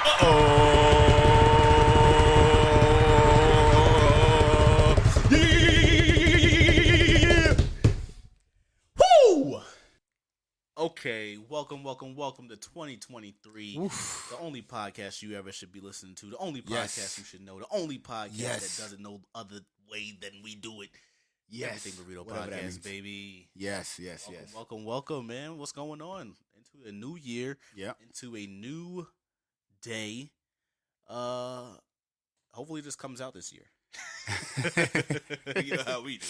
Yeah. Woo! Okay, welcome to 2023. Oof. The only podcast you ever should be listening to. The only podcast you should know. The only podcast that doesn't know other way than we do it. Yes. Everything Burrito Whatever that Podcast, means. baby. Yes. Welcome, man. What's going on? Into a new year. Yeah. Into a new day. Hopefully this comes out this year. You know how we do.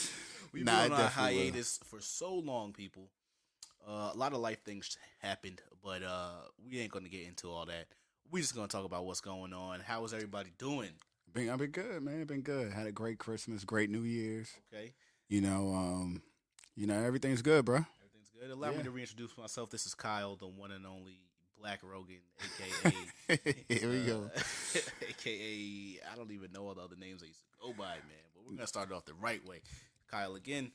We've been on a hiatus for so long, people. A lot of life things happened, but we ain't going to get into all that. We just going to talk about what's going on. How is everybody doing? I've been good, man. Been good. Had a great Christmas, great New Year's. Okay. Everything's good, bro. Everything's good. Allow me to reintroduce myself. This is Kyle, the one and only Black Rogan, a.k.a. Here we go. A.k.a. I don't even know all the other names I used to go by, man. But we're going to start it off the right way. Kyle again.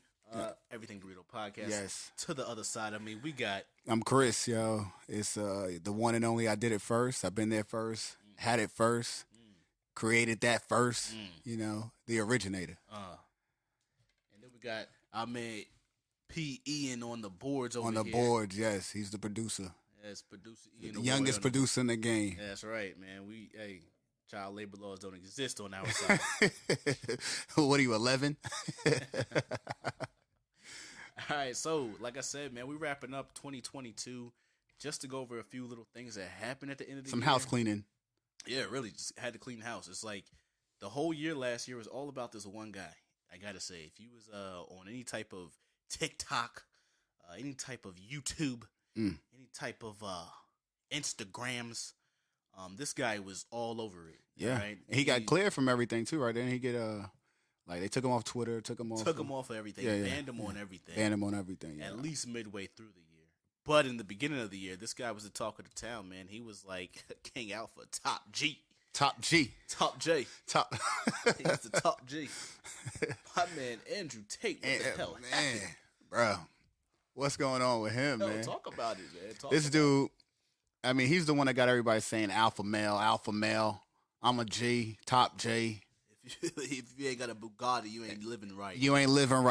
Everything Burrito Podcast. Yes. To the other side of me, we got... I'm Chris, yo. It's the one and only. I did it first. I've been there first. Had it first. Created that first. The originator. And then we got P. Ian on the boards over here. On the boards, yes. He's the producer. Yes, producer Ian. The youngest producer in the game. That's right, man. Child labor laws don't exist on our side. What are you, 11? All right, so like I said, man, we're wrapping up 2022 just to go over a few little things that happened at the end of the year. Some house cleaning. Yeah, really, just had to clean house. It's like the whole year last year was all about this one guy. I gotta say, if you was on any type of TikTok, any type of YouTube, any type of Instagrams, this guy was all over it. Yeah, right? He got cleared from everything too, right? Then he get they took him off Twitter, took him off of everything, banned him on everything, at least midway through the year. But in the beginning of the year, this guy was the talk of the town, man. He was like King Alpha, Top J. He was the Top G. My man Andrew Tate, what the hell man, bro, what's going on with him, man? Talk about it, man. This dude, I mean, he's the one that got everybody saying alpha male. I'm a G, Top J. If you ain't got a Bugatti, you ain't living right.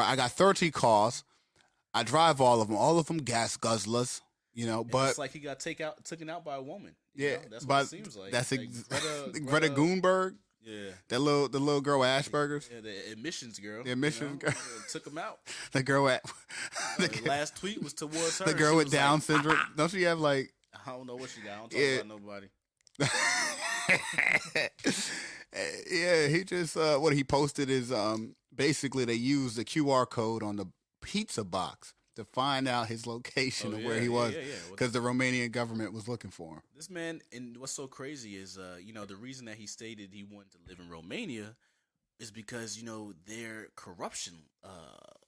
I got 30 cars. I drive all of them. All of them gas guzzlers. But it's like he got taken out by a woman. That's what it seems like. That's Greta Thunberg. Yeah, the little girl with Asperger's. Yeah, the emissions girl. Girl. Took him out. The girl at the last tweet was towards her. The girl with Down syndrome. Don't she have like? I don't know what she got. I don't talk about nobody. Yeah, he just what he posted is basically they used the QR code on the pizza box to find out his location of where he was because the Romanian government was looking for him. This man, and what's so crazy is the reason that he stated he wanted to live in Romania is because their corruption,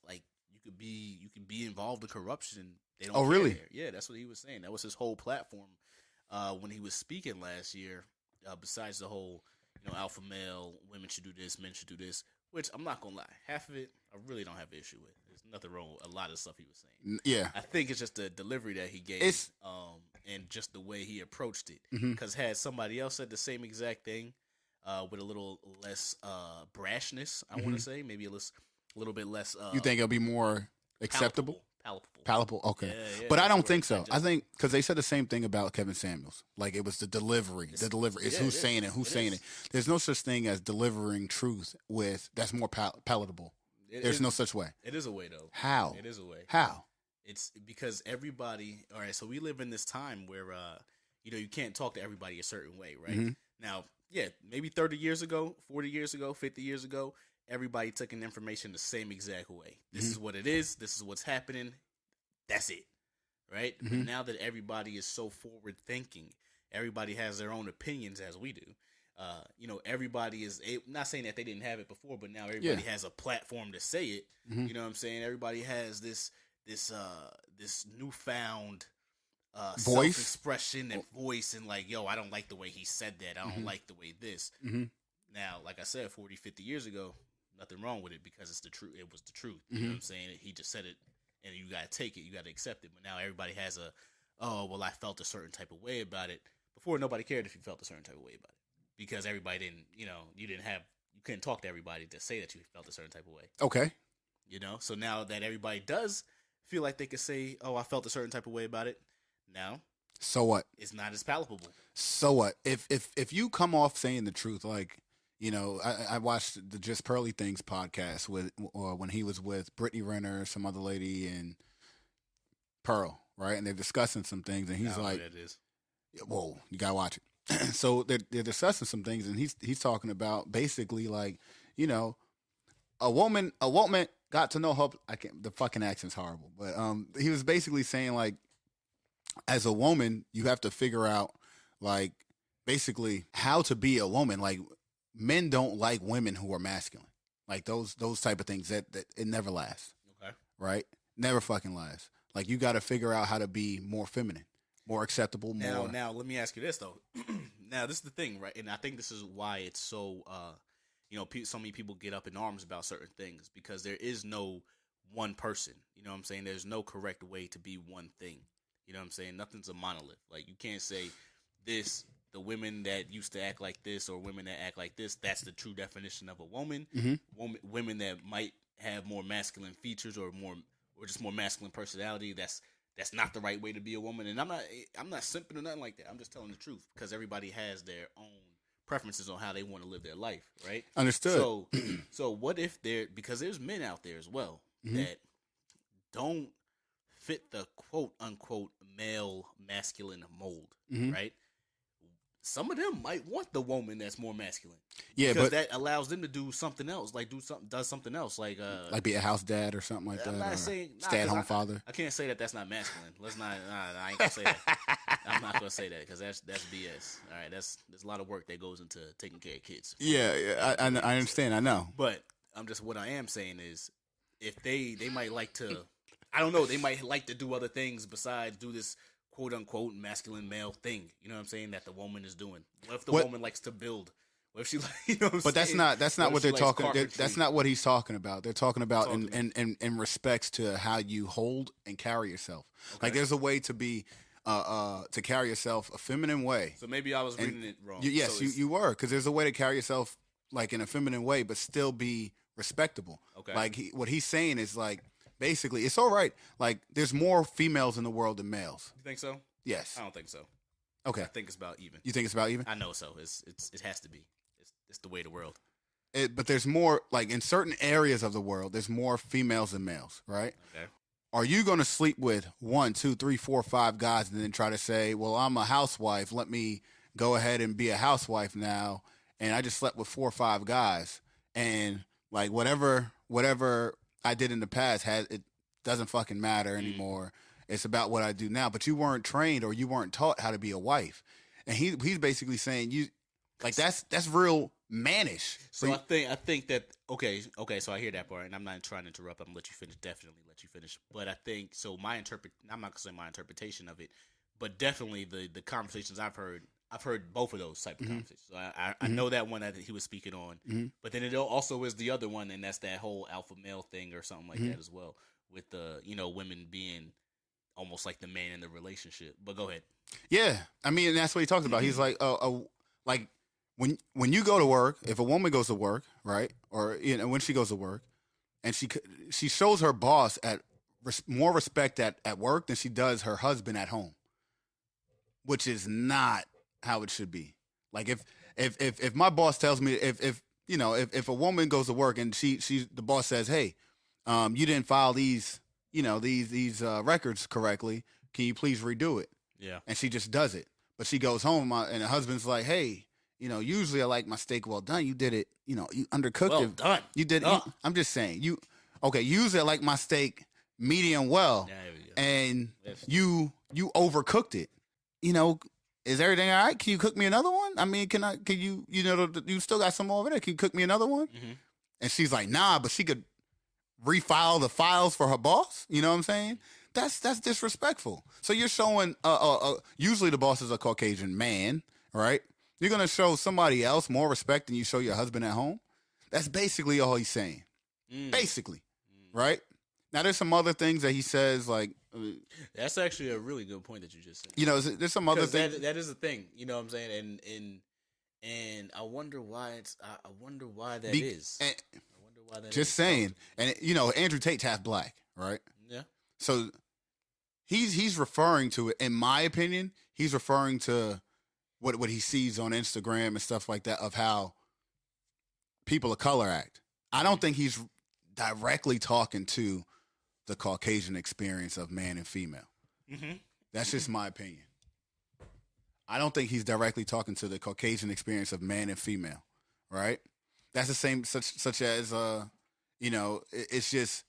like you could be involved in corruption. They don't care really? There. Yeah, that's what he was saying. That was his whole platform when he was speaking last year. Besides the whole alpha male, women should do this, men should do this, which I'm not gonna lie, half of it I really don't have an issue with. There's nothing wrong with a lot of stuff he was saying. Yeah, I think it's just the delivery that he gave, and just the way he approached it. Because had somebody else said the same exact thing, with a little less brashness, I want to say, maybe a little bit less. You think it'll be more acceptable? Palatable. Okay. Yeah, but I don't think so. I think because they said the same thing about Kevin Samuels. Like it was the delivery. It's who's saying it, saying it. There's no such thing as delivering truth that's more palatable. There's no such way. It is a way though. How? It is a way. How? It's because everybody. All right. So we live in this time where you can't talk to everybody a certain way, right? Now, maybe 30 years ago, 40 years ago, 50 years ago. Everybody took in information the same exact way. This is what it is. This is what's happening. That's it. Right? But now that everybody is so forward thinking, everybody has their own opinions as we do. Everybody is not saying that they didn't have it before, but now everybody has a platform to say it. You know what I'm saying? Everybody has this newfound voice, self-expression and voice, and like, yo, I don't like the way he said that. I don't like the way this. Now, like I said, 40, 50 years ago, nothing wrong with it because it's the truth. It was the truth. You know what I'm saying? He just said it, and you got to take it. You got to accept it. But now everybody has I felt a certain type of way about it. before nobody cared if you felt a certain type of way about it because everybody didn't, you couldn't talk to everybody to say that you felt a certain type of way. Okay. So now that everybody does feel like they could say, oh, I felt a certain type of way about it. Now. So what? It's not as palpable. So what? If you come off saying the truth, like, I watched the Just Pearly Things podcast when he was with Brittany Renner, some other lady, and Pearl, right? And they're discussing some things, and he's like, that is. Whoa, you gotta watch it. So they're discussing some things, and he's talking about basically like, a woman got to know her. The fucking accent's horrible, but he was basically saying like, as a woman, you have to figure out like basically how to be a woman. Like men don't like women who are masculine, like those type of things that it never lasts. Okay, right? Never fucking lasts. Like you got to figure out how to be more feminine, more acceptable. Now let me ask you this though. Now this is the thing, right? And I think this is why it's so so many people get up in arms about certain things because there is no one person. You know what I'm saying? There's no correct way to be one thing. You know what I'm saying? Nothing's a monolith. Like you can't say this, the women that used to act like this or women that act like this, that's the true definition of a woman. Mm-hmm. Women that might have more masculine features or just more masculine personality, that's not the right way to be a woman. And I'm not simping or nothing like that. I'm just telling the truth because everybody has their own preferences on how they want to live their life, right? Understood. So what if because there's men out there as well mm-hmm. that don't fit the quote unquote male masculine mold, mm-hmm. right? Some of them might want the woman that's more masculine, because that allows them to do something else, like does something else, like be a house dad or something like that. I'm not saying stay-at-home father. I can't say that's not masculine. Let's not. I ain't gonna say that. I'm not gonna say that because that's BS. All right, there's a lot of work that goes into taking care of kids. Yeah, I understand. I know, but what I am saying is, if they might like to, I don't know, they might like to do other things besides do this quote unquote masculine male thing. You know what I'm saying? That the woman is doing. What if the woman likes to build? What if she like, you know what I'm but saying? that's not what they're talking. That's not what he's talking about. They're talking about in respects to how you hold and carry yourself. Okay. Like there's a way to be to carry yourself a feminine way. So maybe I was reading it wrong. Yes, you were, because there's a way to carry yourself like in a feminine way, but still be respectable. Okay. Like what he's saying is like, basically, it's all right. Like, there's more females in the world than males. You think so? Yes. I don't think so. Okay. I think it's about even. You think it's about even? I know so. It has to be. It's the way of the world. But there's more, like, in certain areas of the world, there's more females than males, right? Okay. Are you going to sleep with 1, 2, 3, 4, 5 guys and then try to say, well, I'm a housewife, let me go ahead and be a housewife now, and I just slept with 4 or 5 guys, and, like, whatever I did in the past it doesn't fucking matter anymore. It's about what I do now. But you weren't trained or you weren't taught how to be a wife. And he's basically saying you like that's real mannish. So I think that okay, so I hear that part and I'm not trying to interrupt. I'm gonna let you finish, definitely let you finish. But I think so I'm not gonna say my interpretation of it, but definitely the conversations I've heard both of those type of conversations. So I know that one that he was speaking on, but then it also is the other one, and that's that whole alpha male thing or something like that as well, with the women being almost like the man in the relationship. But go ahead. Yeah, I mean that's what he talks about. He's like, like when you go to work, if a woman goes to work, right, or when she goes to work, and she shows her boss more respect at work than she does her husband at home, which is not how it should be. Like if my boss tells me if a woman goes to work and the boss says, hey, you didn't file these records correctly, can you please redo it? Yeah. And she just does it, but she goes home and the husband's like, hey, usually I like my steak well done. You did it, you undercooked it. Well done. You did. I'm just saying usually I like my steak medium well, and you overcooked it. Is everything all right? Can you cook me another one? I mean, can you, you still got some more over there. Can you cook me another one? Mm-hmm. And she's like, nah, but she could refile the files for her boss. You know what I'm saying? That's disrespectful. So you're showing, usually the boss is a Caucasian man, right? You're going to show somebody else more respect than you show your husband at home. That's basically all he's saying. Basically, right? Now, there's some other things that he says, like... That's actually a really good point that you just said. You know, there's some other things... That is a thing, you know what I'm saying? And I wonder why I wonder why that is. I wonder why that just is. saying. And, you know, Andrew Tate's half black, right? Yeah. So, he's referring to it, in my opinion, he's referring to what he sees on Instagram and stuff like that of how people of color act. I don't think he's directly talking to the Caucasian experience of man and female. Mm-hmm. That's just my opinion. I don't think he's directly talking to the Caucasian experience of man and female, right? That's the same, such as, you know, it's just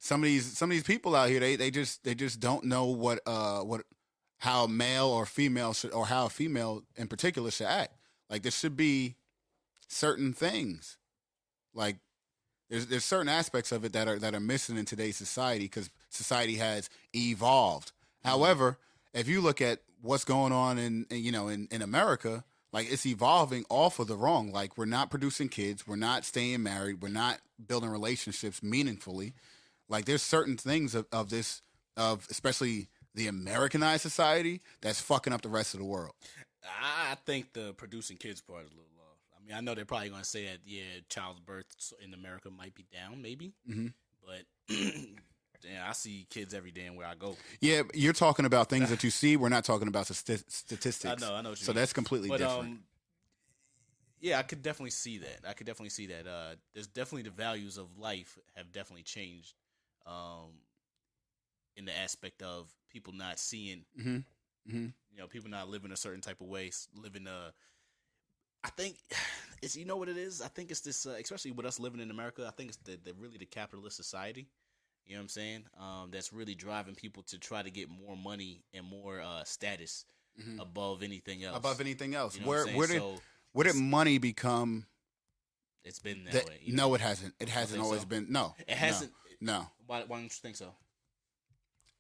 some of these people out here. They just don't know how a male or female should, or how a female in particular should act. Like, there should be certain things, like. There's certain aspects of it that are missing in today's society because society has evolved. However, if you look at what's going on in America, like, it's evolving off of the wrong. Like, we're not producing kids, we're not staying married, we're not building relationships meaningfully. Like, there's certain things of especially the Americanized society that's fucking up the rest of the world. I think the producing kids part is a little. I mean, I know they're probably going to say that, child's births in America might be down, maybe. Mm-hmm. But, I see kids every day where I go. Yeah, you're talking about things that you see. We're not talking about statistics. I know what you mean. So that's completely different. Yeah, I could definitely see that. There's definitely the values of life have definitely changed in the aspect of people not seeing, mm-hmm. Mm-hmm. You know, people not living a certain type of way, living I think it's, you know what it is? I think it's this, especially with us living in America, I think it's the really the capitalist society, you know what I'm saying? That's really driving people to try to get more money and more status mm-hmm. above anything else. Above anything else. You know where did money become? It's been that way. No, it hasn't. It hasn't always so. Been. No. It hasn't. No. Why don't you think so?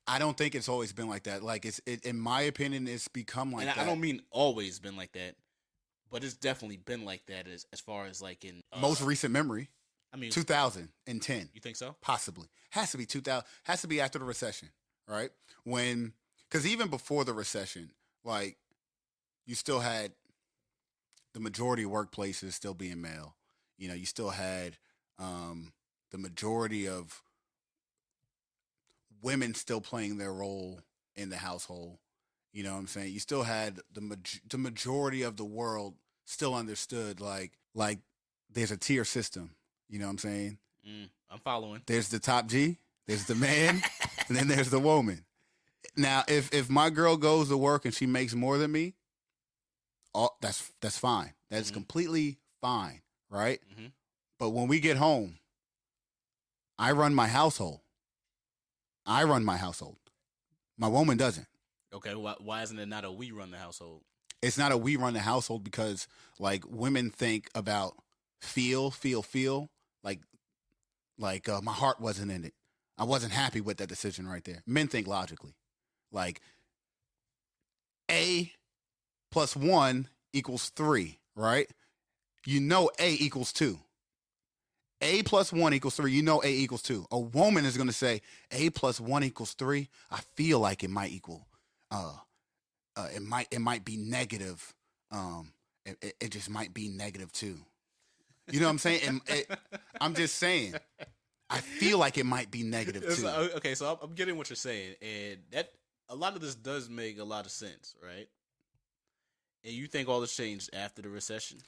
I don't think it's always been like that. Like, in my opinion, it's become like that. I don't mean always been like that. But it's definitely been like that as far as like in most recent memory. I mean, 2010. You think so? Possibly. Has to be 2000. Has to be after the recession, right? Because even before the recession, like, you still had the majority of workplaces still being male. You know, you still had the majority of women still playing their role in the household. You know what I'm saying? You still had the majority of the world still understood, like there's a tier system. You know what I'm saying? I'm following. There's the top G, there's the man, and then there's the woman. Now, if my girl goes to work and she makes more than me, that's fine. That's mm-hmm. completely fine, right? Mm-hmm. But when we get home, I run my household. My woman doesn't. Okay, why isn't it not a we run the household? It's not a we run the household because, like, women think about feel. Like my heart wasn't in it. I wasn't happy with that decision right there. Men think logically. Like, A plus 1 equals 3, right? You know A equals 2. A plus 1 equals 3. You know A equals 2. A woman is going to say A plus 1 equals 3. I feel like it might equal. It might be negative. It just might be negative 2. You know what I'm saying? I'm just saying. I feel like it might be negative 2. Okay, so I'm getting what you're saying, and that a lot of this does make a lot of sense, right? And you think all this changed after the recession,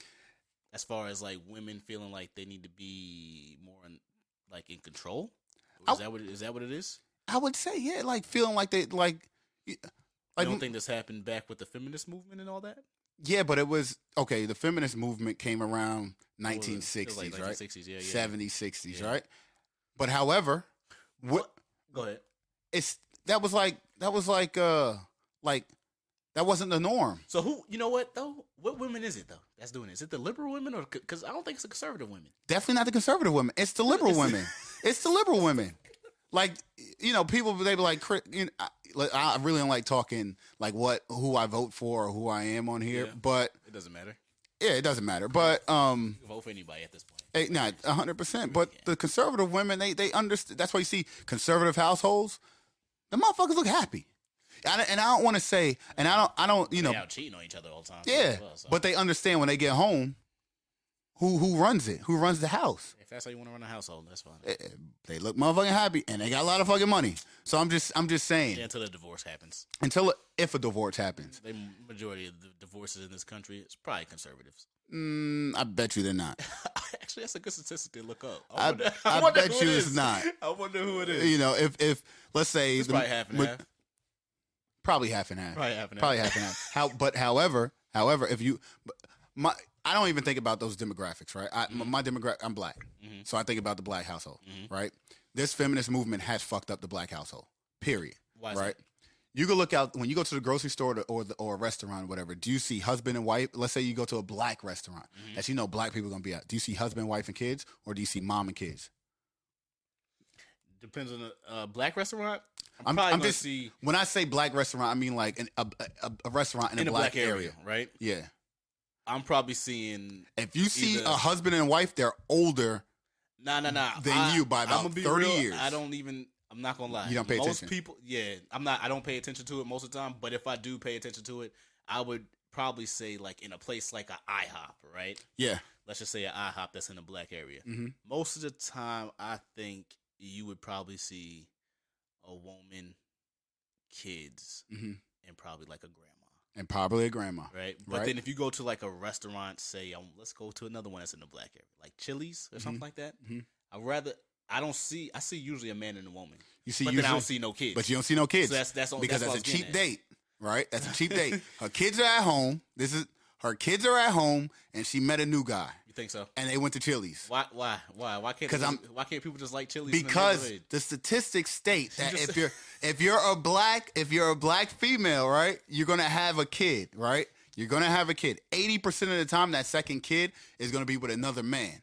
as far as like women feeling like they need to be more in control? Is that what it is? I would say, yeah, like feeling like they like. You don't think this happened back with the feminist movement and all that? Yeah, but it was okay. The feminist movement came around 1960s, like 1960s, right? 1960s, yeah. 70s, 60s, right? But however, Go ahead. That wasn't the norm. So who? You know what though? What women is it though that's doing it? Is it the liberal women or because I don't think it's the conservative women? Definitely not the conservative women. It's the liberal women. It's the liberal women. Like, you know, people, they be like, you know, I really don't like talking like who I vote for or who I am on here, but it doesn't matter. Yeah, it doesn't matter. But you can vote for anybody at this point. Not 100%. But the conservative women, they understand. That's why you see conservative households. The motherfuckers look happy. And I don't want to say, and I don't, They out cheating on each other all the time. Yeah, well, so. But they understand when they get home, who runs it, who runs the house. If that's how you want to run a household, that's fine. They look motherfucking happy, and they got a lot of fucking money. So I'm just saying. Yeah, until a divorce happens. If a divorce happens. The majority of the divorces in this country is probably conservatives. I bet you they're not. Actually, that's a good statistic to look up. I bet you it's not. I wonder who it is. You know, if let's say it's probably half and half. Probably half and half. Probably half and half. However, if you, I don't even think about those demographics, right? My demographic, I'm black, so I think about the black household, right? This feminist movement has fucked up the black household. Period. Why is right? That? You can look out when you go to the grocery store or a restaurant or whatever. Do you see husband and wife? Let's say you go to a black restaurant that black people are gonna be at. Do you see husband, wife, and kids, or do you see mom and kids? Depends on the black restaurant. I'm just see when I say black restaurant, I mean like a restaurant in a black area, right? Yeah. I'm probably seeing if you see a husband and wife, they're older. Nah. Than you by about 30 years. I'm not gonna lie. You don't pay attention. Most people, I don't pay attention to it most of the time. But if I do pay attention to it, I would probably say like in a place like an IHOP, right? Yeah. Let's just say an IHOP that's in a black area. Mm-hmm. Most of the time, I think you would probably see a woman, kids, and probably like a grandma. And probably a grandma. Right? But then if you go to like a restaurant, say, let's go to another one that's in the black area, like Chili's or something like that. I see usually a man and a woman. Then I don't see no kids. But you don't see no kids. So that's because that's a cheap date, right? That's a cheap date. Her kids are at home. Her kids are at home, and she met a new guy. You think so? And they went to Chili's. Why can't people just like Chili's? Because the statistics state that if you're a black female, right, you're gonna have a kid, right? You're gonna have a kid. 80% of the time, that second kid is gonna be with another man,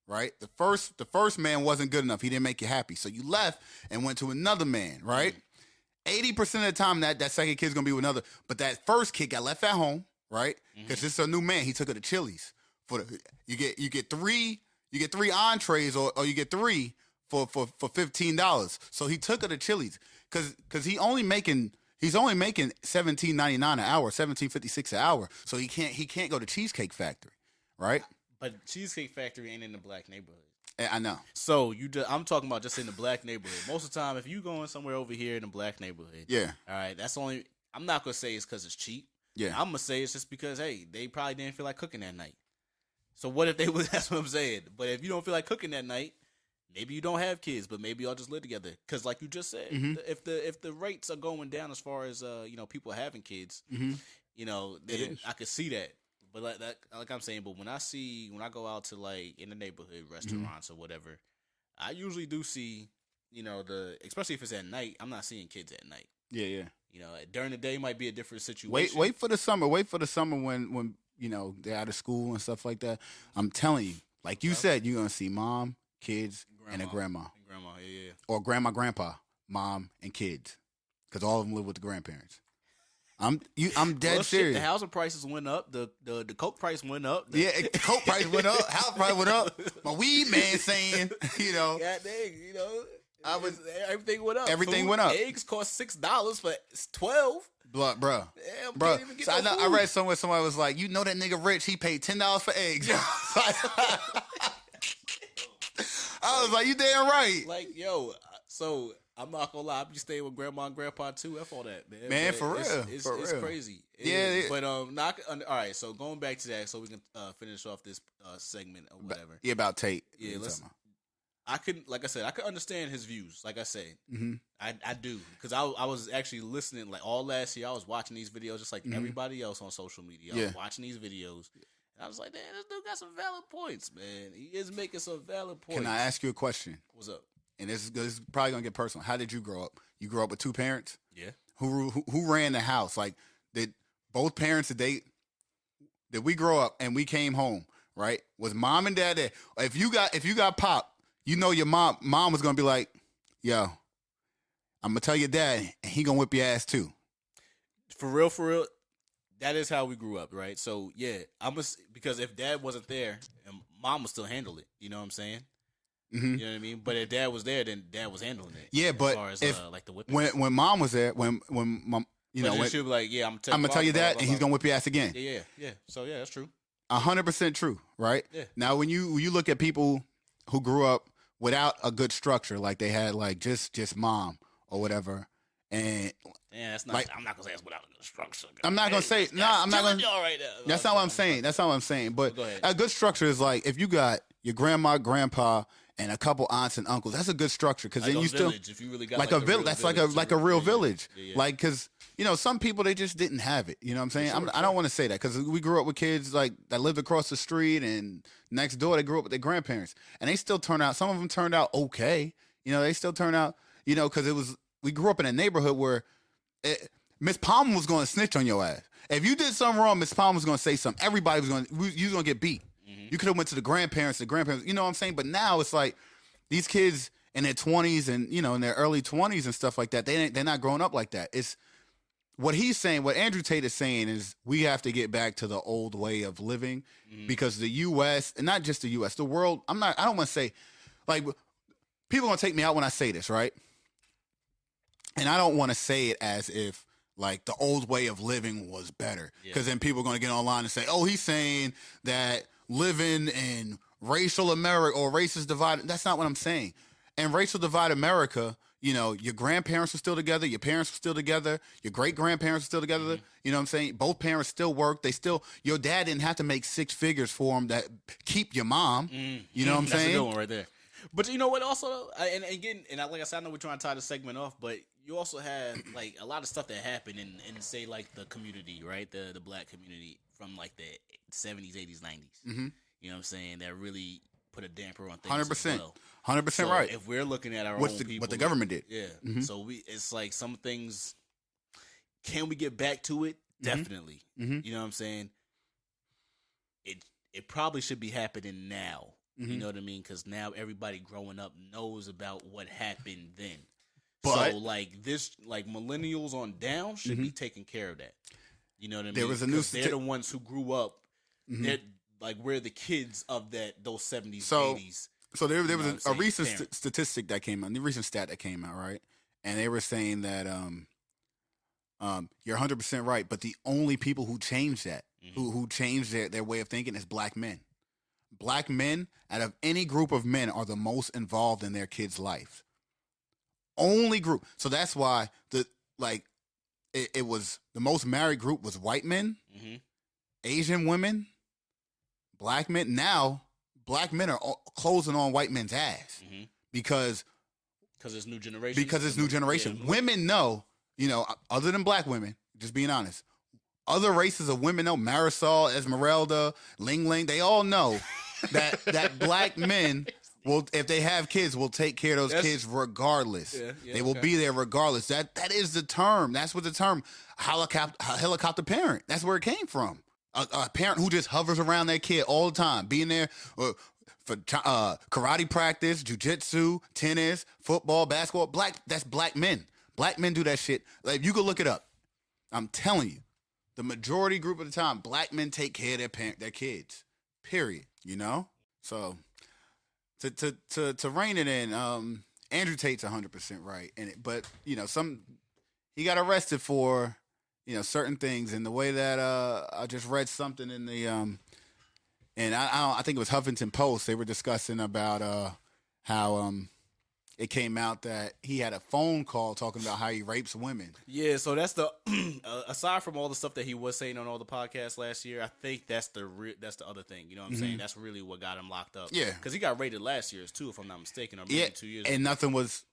right? The first man wasn't good enough. He didn't make you happy, so you left and went to another man, right? 80% of the time, that second kid's gonna be with another, but that first kid got left at home, right? Because this is a new man. He took her to Chili's. You get three entrees or you get three for $15. So he took her to Chili's because he's only making $17.99 an hour, $17.56 an hour. So he can't go to Cheesecake Factory, right? But Cheesecake Factory ain't in the black neighborhood. I know. So I'm talking about just in the black neighborhood. Most of the time, if you going somewhere over here in the black neighborhood, yeah, all right, that's only. I'm not gonna say it's because it's cheap. Yeah, I'm gonna say it's just because they probably didn't feel like cooking that night. So what if they was? That's what I'm saying. But if you don't feel like cooking that night, maybe you don't have kids, but maybe y'all just live together. Because like you just said, if the rates are going down as far as people having kids, then I could see that. But like I'm saying, but when I go out to like in the neighborhood restaurants or whatever, I usually do see especially if it's at night. I'm not seeing kids at night. Yeah. During the day might be a different situation. Wait for the summer. Wait for the summer when they're out of school and stuff like that. I'm telling you, like you said, you're gonna see mom, kids, and a grandma. And grandma, yeah. Or grandma, grandpa, mom, and kids, because all of them live with the grandparents. I'm dead serious. The housing prices went up. The coke price went up. The coke price went up. House price went up. My weed man saying, God dang, everything went up. Everything went up. Eggs cost $6 for 12. Bro. Damn, bro. So I read somewhere somebody was like, that nigga rich, he paid $10 for eggs. I was like, you damn right. Like, so I'm not gonna lie, I be staying with grandma and grandpa too. F all that, man. Man, for real. It's crazy. But all right, so going back to that, so we can finish off this segment or whatever. Yeah, about Tate. Yeah, I could understand his views. Like I said, I do, because I was actually listening like all last year. I was watching these videos just like everybody else on social media. I was watching these videos, and I was like, "Damn, this dude got some valid points, man. He is making some valid points." Can I ask you a question? What's up? And this is probably gonna get personal. How did you grow up? You grew up with two parents? Yeah. Who ran the house? Like, did both parents did we grow up and we came home? Right? Was mom and dad there? If you got pop. Your mom was gonna be like, "Yo, I'm gonna tell your dad, and he gonna whip your ass too." For real. that is how we grew up, right? So yeah, because if dad wasn't there, and mom would still handle it. You know what I'm saying? Mm-hmm. You know what I mean? But if dad was there, then dad was handling it. Yeah, but as far as, if like the whipping. when mom was there, when mom, she'll be like, yeah, I'm gonna tell you that, and he's gonna whip your ass again. Yeah. So yeah, that's true. 100% true, right? Yeah. Now, when you look at people who grew up without a good structure, like they had like just mom or whatever, and that's not. Like, I'm not gonna say it's without a good structure. I'm not gonna say no. I'm not gonna. Right now. That's not what I'm saying. That's not what I'm saying. But a good structure is like if you got your grandma, grandpa, and a couple aunts and uncles. That's a good structure because like then you still if you really got like a village. That's like a real village. Yeah. Like because some people they just didn't have it. You know what I'm saying? Sure. I don't want to say that because we grew up with kids like that lived across the street and next door they grew up with their grandparents and they still turn out. Some of them turned out okay. They still turn out. Because we grew up in a neighborhood where Miss Palmer was going to snitch on your ass. If you did something wrong, Miss Palmer was going to say something. Everybody was going to. You was going to get beat. Mm-hmm. You could have went to the grandparents. You know what I'm saying? But now it's like these kids in their 20s and in their early 20s and stuff like that. They're not growing up like that. It's what he's saying. What Andrew Tate is saying is we have to get back to the old way of living because the U.S. and not just the U.S. the world. I don't want to say like people are going to take me out when I say this, right? And I don't want to say it as if like the old way of living was better because then people are going to get online and say, oh, he's saying that living in racial America or racist divide. That's not what I'm saying. And racial divide America, your grandparents were still together. Your parents were still together. Your great grandparents were still together. Mm-hmm. You know what I'm saying? Both parents still worked. Your dad didn't have to make six figures for him that keep your mom. Mm-hmm. You know what I'm saying? That's a good one right there. But you know what? Also, and again, like I said, I know we're trying to tie the segment off, but you also have like a lot of stuff that happened in say like the community, right? The black community from like the 70s, 80s, 90s. Mm-hmm. You know what I'm saying? That really put a damper on things. 100%. As well. 100% right. If we're looking at our own people, what the government did, yeah. Mm-hmm. So it's like some things. Can we get back to it? Definitely. Mm-hmm. You know what I'm saying? It probably should be happening now. Mm-hmm. You know what I mean? Because now everybody growing up knows about what happened then. But, so like this, like millennials on down should be taking care of that. You know what I mean? There was a they're the ones who grew up. Mm-hmm. They're like we're the kids of that those 70s, 80s. So there was a recent statistic that came out, the recent stat that came out, right? And they were saying that you're 100% right, but the only people who changed that, who changed their way of thinking is black men. Black men, out of any group of men, are the most involved in their kids' life. Only group. So that's why it was the most married group was white men, Asian women, black men. Now black men are closing on white men's ass because it's new generation. Because it's new generation. Yeah. Women know, other than black women, just being honest, other races of women know, Marisol, Esmeralda, Ling Ling, they all know that black men will, if they have kids, will take care of those kids regardless. Yeah, they will be there regardless. That is the term. That's what the term helicopter parent. That's where it came from. A parent who just hovers around their kid all the time, being there for karate practice, jujitsu, tennis, football, basketball. That's black men. Black men do that shit. Like, you can look it up. I'm telling you, the majority group of the time, black men take care of their kids. Period. So to rein it in, Andrew Tate's 100% right, but he got arrested for certain things, and the way that I just read something in the and I think it was Huffington Post. They were discussing about how it came out that he had a phone call talking about how he rapes women. Yeah, so that's the aside from all the stuff that he was saying on all the podcasts last year, I think that's the other thing. You know what I'm saying? That's really what got him locked up. Yeah, because he got raided last year too, if I'm not mistaken, or maybe 2 years. And ago. Nothing was.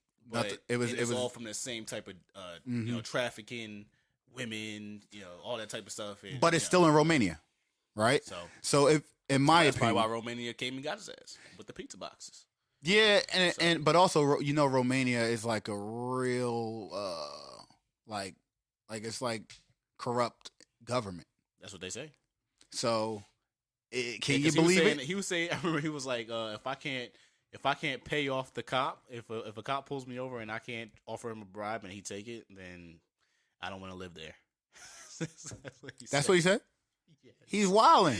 It was all from the same type of trafficking women, all that type of stuff. And, but it's still in Romania, right? So if in my that's opinion, probably why Romania came and got his ass with the pizza boxes. Yeah, but also Romania is like a real like it's like corrupt government. That's what they say. So can you believe it? He was saying. I remember he was like, if I can't pay off the cop, if a cop pulls me over and I can't offer him a bribe and he take it, then I don't want to live there. That's what he said? Yes. He's wilding.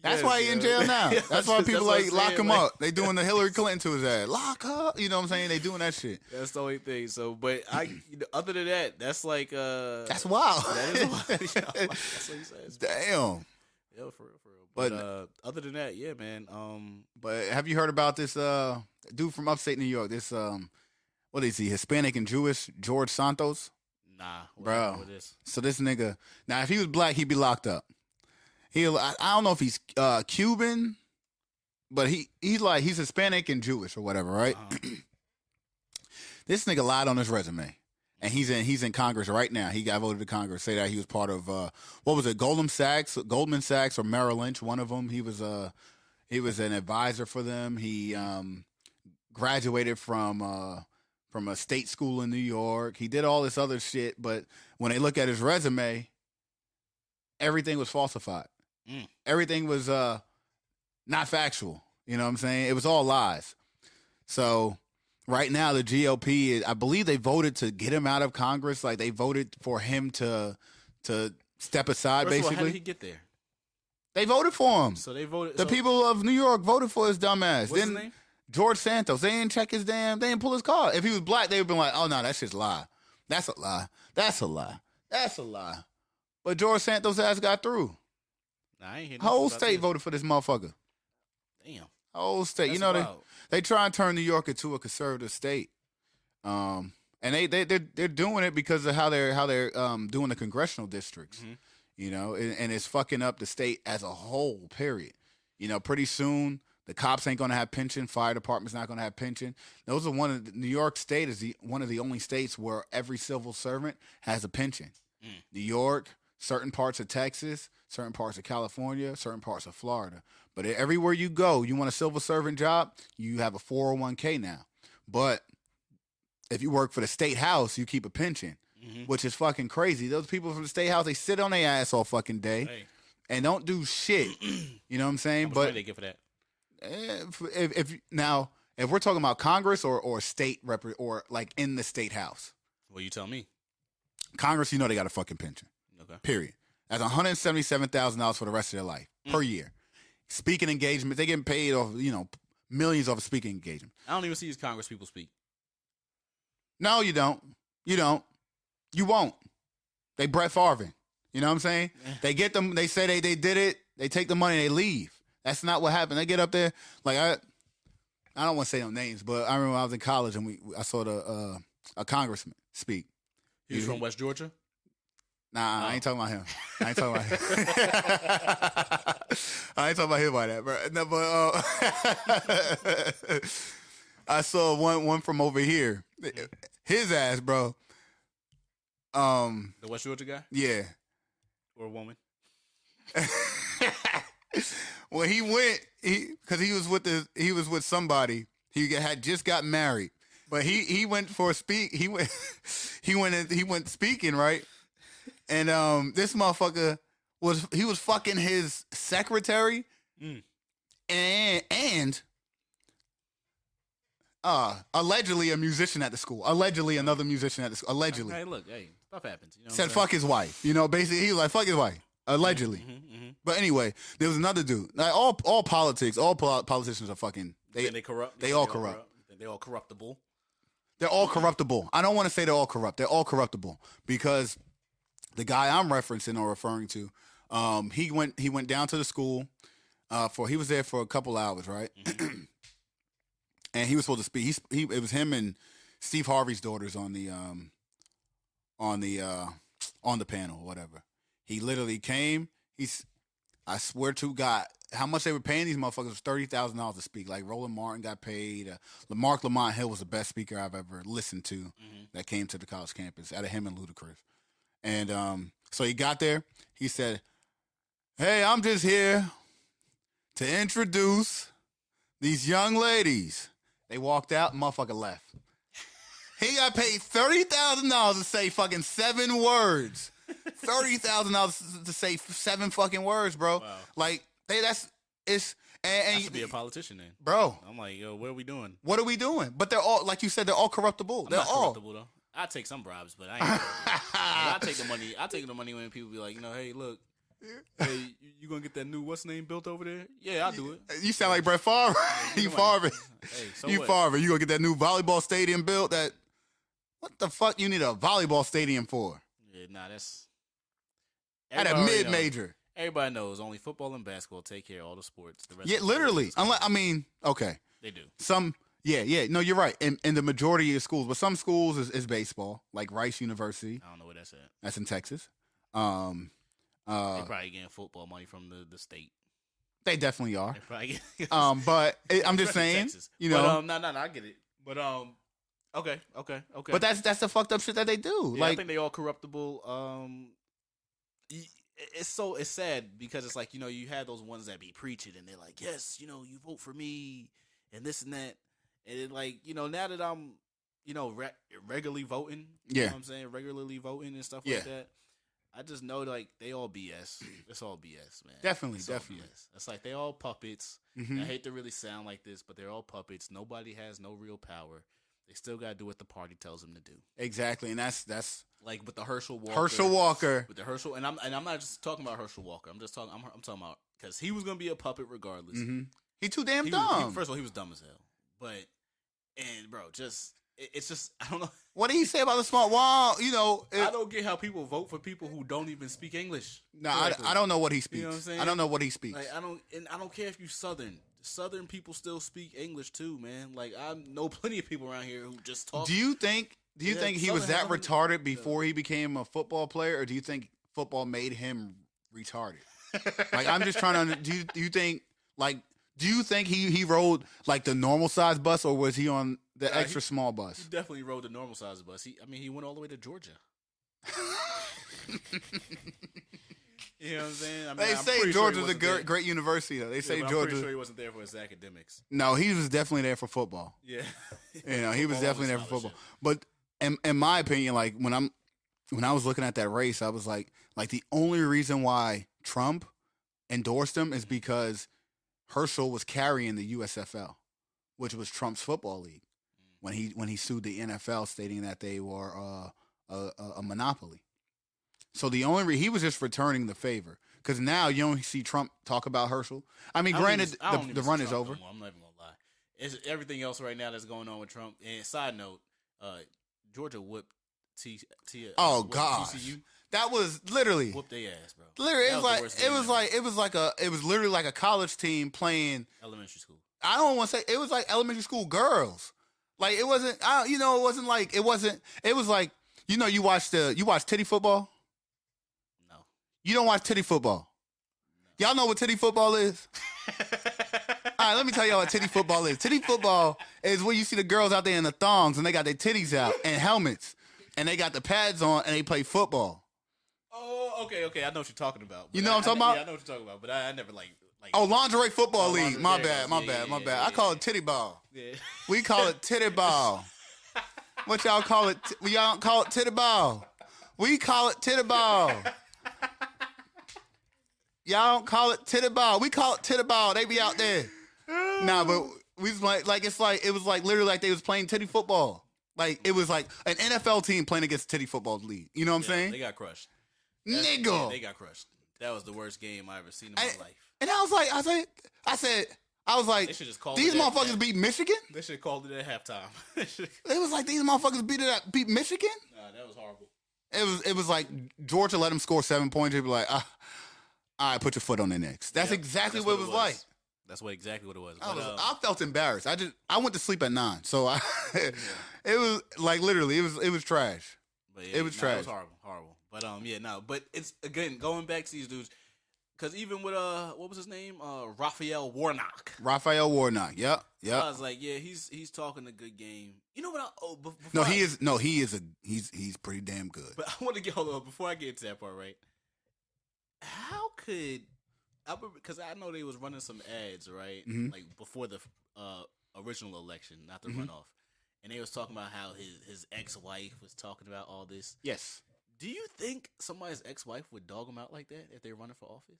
That's why he's in jail now. That's why people lock him up. They doing the Hillary Clinton to his ass. Lock up. You know what I'm saying? They doing that shit. That's the only thing. So, but other than that, that's like that's wild. That is wild. That's what he says. Damn. Yeah, for real. But other than that, yeah, man. But have you heard about this dude from upstate New York? This what is he? Hispanic and Jewish, George Santos? Nah, bro. So this nigga, now if he was black, he'd be locked up. I don't know if he's Cuban, but he's Hispanic and Jewish or whatever, right? Uh-huh. This nigga lied on his resume, and he's in Congress right now. He got voted to Congress. Say that he was part of what was it? Goldman Sachs or Merrill Lynch? One of them. He was an advisor for them. He graduated from a state school in New York. He did all this other shit, but when they look at his resume, everything was falsified. Everything was not factual. You know what I'm saying? It was all lies. So right now the GOP, I believe they voted to get him out of Congress. Like they voted for him to step aside. First basically, of all, how did he get there? They voted for him. So they voted. The people of New York voted for his dumb ass. What's his name? George Santos. They didn't check they didn't pull his card. If he was black, they would have been like, oh no, that shit's a lie. That's a lie. That's a lie. That's a lie. But George Santos' ass got through. Nah, I ain't hear whole state voted for this motherfucker. Damn. Whole state. That's you know, they try and turn New York into a conservative state. And they're doing it because of how they're doing the congressional districts. Mm-hmm. You know, and it's fucking up the state as a whole, period. You know, pretty soon the cops ain't gonna have pension, fire department's not gonna have pension. Those are New York State is one of the only states where every civil servant has a pension. New York, certain parts of Texas, certain parts of California, certain parts of Florida. But everywhere you go, you want a civil servant job, you have a 401k now. But if you work for the state house, you keep a pension, which is fucking crazy. Those people from the state house, they sit on their ass all fucking day and don't do shit. You know what I'm saying? How much money they get for that? If we're talking about Congress or state or like in the state house. Well, you tell me. Congress, you know they got a fucking pension. Okay. Period. That's $177,000 for the rest of their life per year. Speaking engagement, they getting paid off, millions off of speaking engagement. I don't even see these Congress people speak. No, you don't. You don't. You won't. They Brett Favre. You know what I'm saying? They get them. They say they did it. They take the money. They leave. That's not what happened. They get up there. Like I don't want to say no names, but I remember when I was in college and I saw a congressman speak. He was from West Georgia? Nah, I ain't talking about him. I ain't talking about him. I ain't talking about him by that, bro. No, but I saw one from over here. His ass, bro. The West Georgia guy? Yeah. Or a woman? When he went, because he was with somebody. He had just got married, but he went for a speak. He went speaking, right? And this motherfucker was fucking his secretary, and allegedly a musician at the school. Allegedly another musician at the school. Allegedly. Hey, look, stuff happens. You know said fuck his wife. Basically he was like fuck his wife. Allegedly. But anyway, there was another dude. Like all politics, all politicians are fucking. They corrupt. They all corrupt. They all corruptible. They're all corruptible. I don't want to say they're all corrupt. They're all corruptible because the guy I'm referencing or referring to, he went down to the school he was there for a couple hours, right? And he was supposed to speak. It was him and Steve Harvey's daughters on the panel or whatever. He literally came. I swear to God, how much they were paying these motherfuckers was $30,000 to speak. Like Roland Martin got paid. Mark Lamont Hill was the best speaker I've ever listened to that came to the college campus out of him and Ludacris. And so he got there. He said, "Hey, I'm just here to introduce these young ladies." They walked out. Motherfucker left. He got paid $30,000 to say fucking 7 words. $30,000 to say 7 fucking words, bro. Wow. Like it's I should be a politician then, bro. I'm like, yo, what are we doing? What are we doing? But they're all, like you said, they're all corruptible. They're all corruptible though. I take some bribes, but I ain't. I take the money. I take the money when people be like, hey, look, hey, you gonna get that new what's name built over there? Yeah, I'll do it. You sound like Brett Favre. You Favre. Hey, so you what? Favre. You gonna get that new volleyball stadium built? What the fuck you need a volleyball stadium for? Yeah, that's at a mid-major. Everybody knows only football and basketball take care of all the sports. The rest literally. Okay. They do. No, you're right. In the majority of schools, but some schools is baseball, like Rice University. I don't know where that's at. That's in Texas. They probably getting football money from the state. They definitely are. They probably but I'm just saying, Texas. No, I get it. But okay. But that's the fucked up shit that they do. Yeah, I think they all corruptible. It's sad because it's like, you have those ones that be preaching and they're like, yes, you vote for me and this and that. And it like, now that I'm, regularly voting, you know what I'm saying? Regularly voting and stuff like that. I just know like they all BS. It's all BS, man. Definitely. BS. It's like they all puppets. Mm-hmm. I hate to really sound like this, but they're all puppets. Nobody has no real power. They still got to do what the party tells them to do. Exactly, and that's like with the Herschel Walker. With the Herschel, and I'm not just talking about Herschel Walker. I'm talking about because he was gonna be a puppet regardless. Mm-hmm. He too damn dumb. First of all, he was dumb as hell. Bro, it's just I don't know. What did he say about the smart wall? I don't get how people vote for people who don't even speak English. No, I don't know what he speaks. You know what I'm saying? I don't know what he speaks. Like, I don't care if you Southern. Southern people still speak English too, man. Like I know plenty of people around here who just talk. Do you think he was that retarded before he became a football player, or do you think football made him retarded? Like I'm just trying to. Do you think he rode like the normal size bus, or was he on the extra small bus? He definitely rode the normal size bus. He went all the way to Georgia. You know what I'm saying? They say Georgia's a great university, though. They say Georgia. I'm pretty sure he wasn't there for his academics. No, he was definitely there for football. Yeah, he was definitely there for football. But in my opinion, like when I was looking at that race, I was like the only reason why Trump endorsed him is because Herschel was carrying the USFL, which was Trump's football league, when he sued the NFL, stating that they were a monopoly. So the only he was just returning the favor, because now you don't see Trump talk about Herschel. I mean, granted, the run is over. I'm not even gonna lie. It's everything else right now that's going on with Trump. And side note, Georgia whipped TCU. That was literally whooped their ass, bro. Literally, it was literally like a college team playing elementary school. I don't want to say it was like elementary school girls. Like it wasn't. It was like you watch titty football. You don't watch titty football. No. Y'all know what titty football is? All right, let me tell y'all what titty football is. Titty football is where you see the girls out there in the thongs and they got their titties out and helmets and they got the pads on and they play football. Oh, okay. I know what you're talking about. You know what I'm talking about? Yeah, I know what you're talking about, but I never like. Oh, lingerie football league. My bad. I call it titty ball. Yeah. We call it titty ball. What y'all call it? Y'all call it titty ball. We call it titty ball. Y'all don't call it titty ball. We call it titty ball. They be out there. Nah, but we was it was like literally like they was playing titty football. Like it was like an NFL team playing against titty football league. You know what I'm saying? They got crushed. Nigga. Yeah, they got crushed. That was the worst game I ever seen in my life. And I was like, they should just call these motherfuckers beat Michigan? They should have called it at halftime. It was like these motherfuckers beat Michigan? Nah, that was horrible. It was like Georgia let them score 7 points. They'd be like, all right, put your foot on their necks. That's exactly what it was like. That's exactly what it was. I felt embarrassed. I went to sleep at 9, so it was like literally it was trash. But yeah, it was trash. It was horrible. But but it's again going back to these dudes, because even with what was his name, Raphael Warnock. Yep. I was like, yeah, he's talking a good game. You know what? He's pretty damn good. But I want to get before I get to that part, right? How could because I know they was running some ads, right? Mm-hmm. Like before the original election, not the runoff. And they was talking about how his ex-wife was talking about all this. Yes. Do you think somebody's ex-wife would dog him out like that if they're running for office?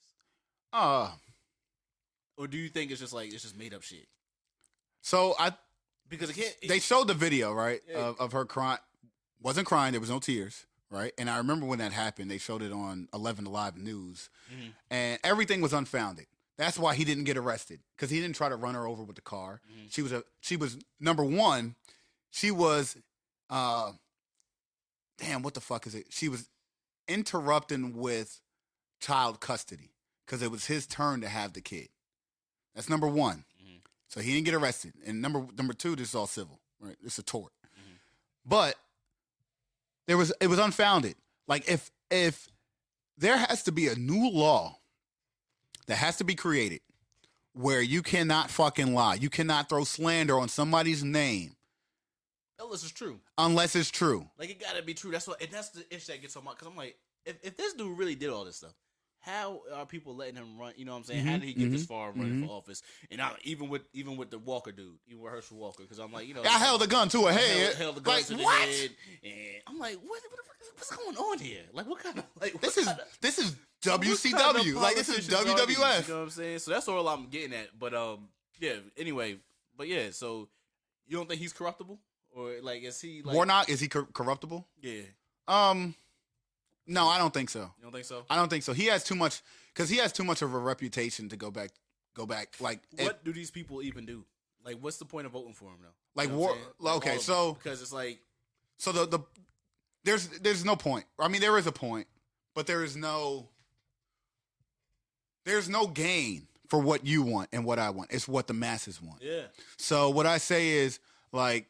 Or do you think it's just made up shit? So because they showed the video, right, of her crying wasn't crying. There was no tears, right? And I remember when that happened. They showed it on 11 Live News, and everything was unfounded. That's why he didn't get arrested, because he didn't try to run her over with the car. She was number one. She was, damn, what the fuck is it? She was interrupting with child custody because it was his turn to have the kid. That's number one. So he didn't get arrested. And number two, this is all civil, right? This is a tort. But it was unfounded. Like if there has to be a new law that has to be created where you cannot fucking lie, you cannot throw slander on somebody's name unless it's true. Like, it gotta be true. That's what, and that's the issue that gets on my, because I'm like, if this dude really did all this stuff, how are people letting him run? You know what I'm saying? How did he get this far running for office? And even with the Walker dude, even with Herschel Walker, because I'm like, I held a gun to her head. Held the gun to the head, and I'm like, what's going on here? Like, what kind of this is WCW? Like, this is WWF. You know what I'm saying? So that's all I'm getting at. But yeah. Anyway, but yeah. So you don't think he's corruptible, or like, is he like Warnock? Is he corruptible? Yeah. No, I don't think so. You don't think so? I don't think so. He has too much of a reputation to go back. Like, what do these people even do? Like, what's the point of voting for him though? Like, okay, so because it's like, so the there's no point. I mean, there is a point, but there's no gain for what you want and what I want. It's what the masses want. Yeah. So what I say is, like,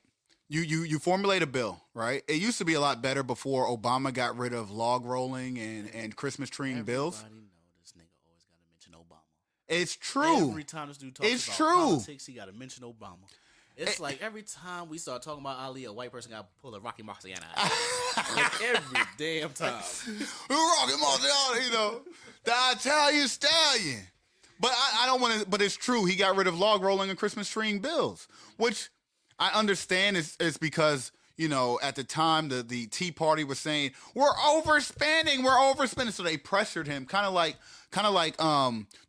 you formulate a bill, right? It used to be a lot better before Obama got rid of log rolling and Christmas treeing bills. Everybody know this nigga always got to mention Obama. It's true. Every time this dude talks about politics, he got to mention Obama. It's like every time we start talking about Ali, a white person got to pull a Rocky Marciano out. Like, every damn time. Rocky Marciano, you know, the Italian stallion. But I don't want to. But it's true. He got rid of log rolling and Christmas treeing bills, which I understand it's because, you know, at the time the Tea Party was saying we're overspending, so they pressured him, kind of like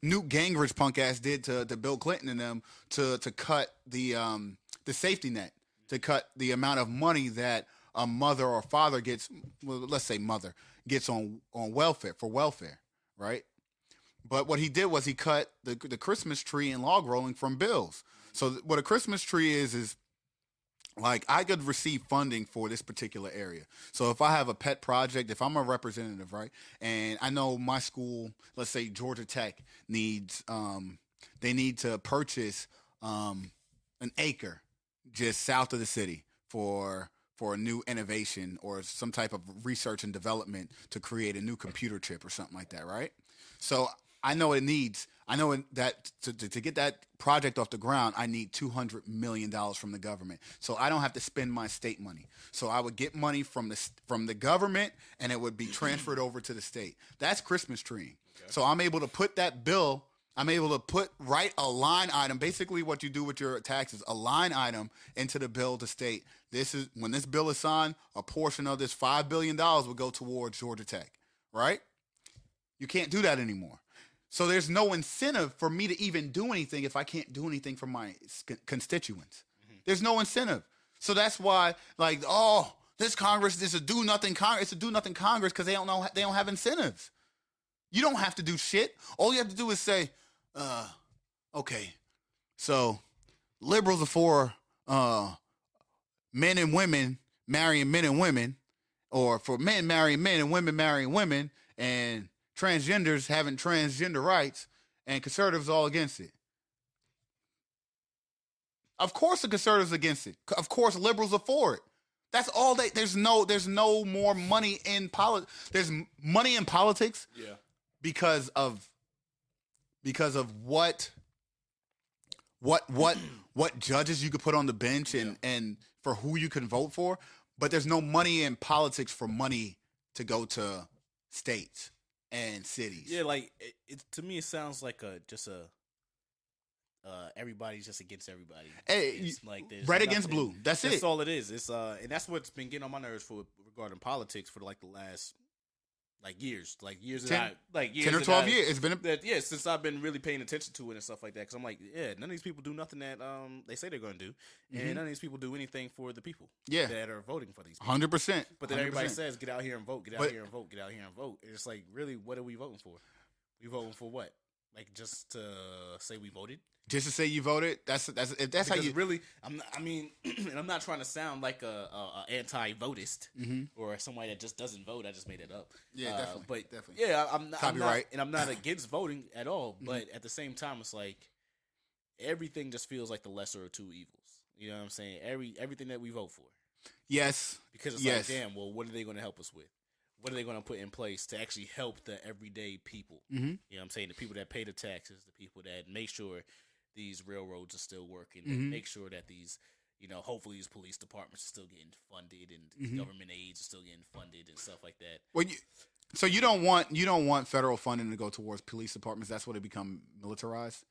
Newt Gingrich punk ass did to Bill Clinton and them to cut the safety net, to cut the amount of money that a mother or father gets. Well, let's say mother gets on welfare, right? But what he did was he cut the Christmas tree and log rolling from bills. So what a Christmas tree is like, I could receive funding for this particular area. So if I have a pet project, if I'm a representative, right, and I know my school, let's say Georgia Tech needs, they need to purchase an acre just south of the city for a new innovation or some type of research and development to create a new computer chip or something like that, right? So I know that to get that project off the ground, I need $200 million from the government. So I don't have to spend my state money. So I would get money from the government, and it would be transferred over to the state. That's Christmas treeing. Okay. So I'm able to put that bill. I'm able to write a line item, basically what you do with your taxes, a line item into the bill to state, this is when this bill is signed, a portion of this $5 billion will go towards Georgia Tech, right? You can't do that anymore. So there's no incentive for me to even do anything if I can't do anything for my constituents. There's no incentive. So that's why, like, this Congress is a do-nothing Congress. It's a do-nothing Congress because they don't have incentives. You don't have to do shit. All you have to do is say, okay, so liberals are for men and women marrying men and women, or for men marrying men and women marrying women, and transgenders having transgender rights, and conservatives all against it. Of course the conservatives against it. Of course liberals are for it. That's all there's no more money in politics. There's money in politics because of what judges you could put on the bench and for who you can vote for, but there's no money in politics for money to go to states and cities. Yeah, like it to me, it sounds like everybody's just against everybody. Hey, it's like red against blue. That's it. That's all it is. It's and that's what's been getting on my nerves regarding politics for like the last Like years. 10 years or 12 years. It's been since I've been really paying attention to it and stuff like that. Because I'm like, yeah, none of these people do nothing that they say they're going to do, and none of these people do anything for the people. that are voting for these people. 100%. But then everybody says, get out here and vote, get out here and vote, get out here and vote. And it's like, really, what are we voting for? We voting for what? Like, just to say we voted? Just to say you voted? That's because how you really. And I'm not trying to sound like a anti-votist or somebody that just doesn't vote. I just made it up. Yeah, definitely. But definitely. Yeah, I'm Copyright. I'm not against voting at all. But at the same time, it's like everything just feels like the lesser of two evils. You know what I'm saying? Everything that we vote for. Yes. Because it's like, damn. Well, what are they going to help us with? What are they going to put in place to actually help the everyday people? You know what I'm saying? The people that pay the taxes, the people that make sure these railroads are still working, and make sure that these, hopefully these police departments are still getting funded, and government aids are still getting funded and stuff like that. Well, so you don't want federal funding to go towards police departments. That's what it become militarized.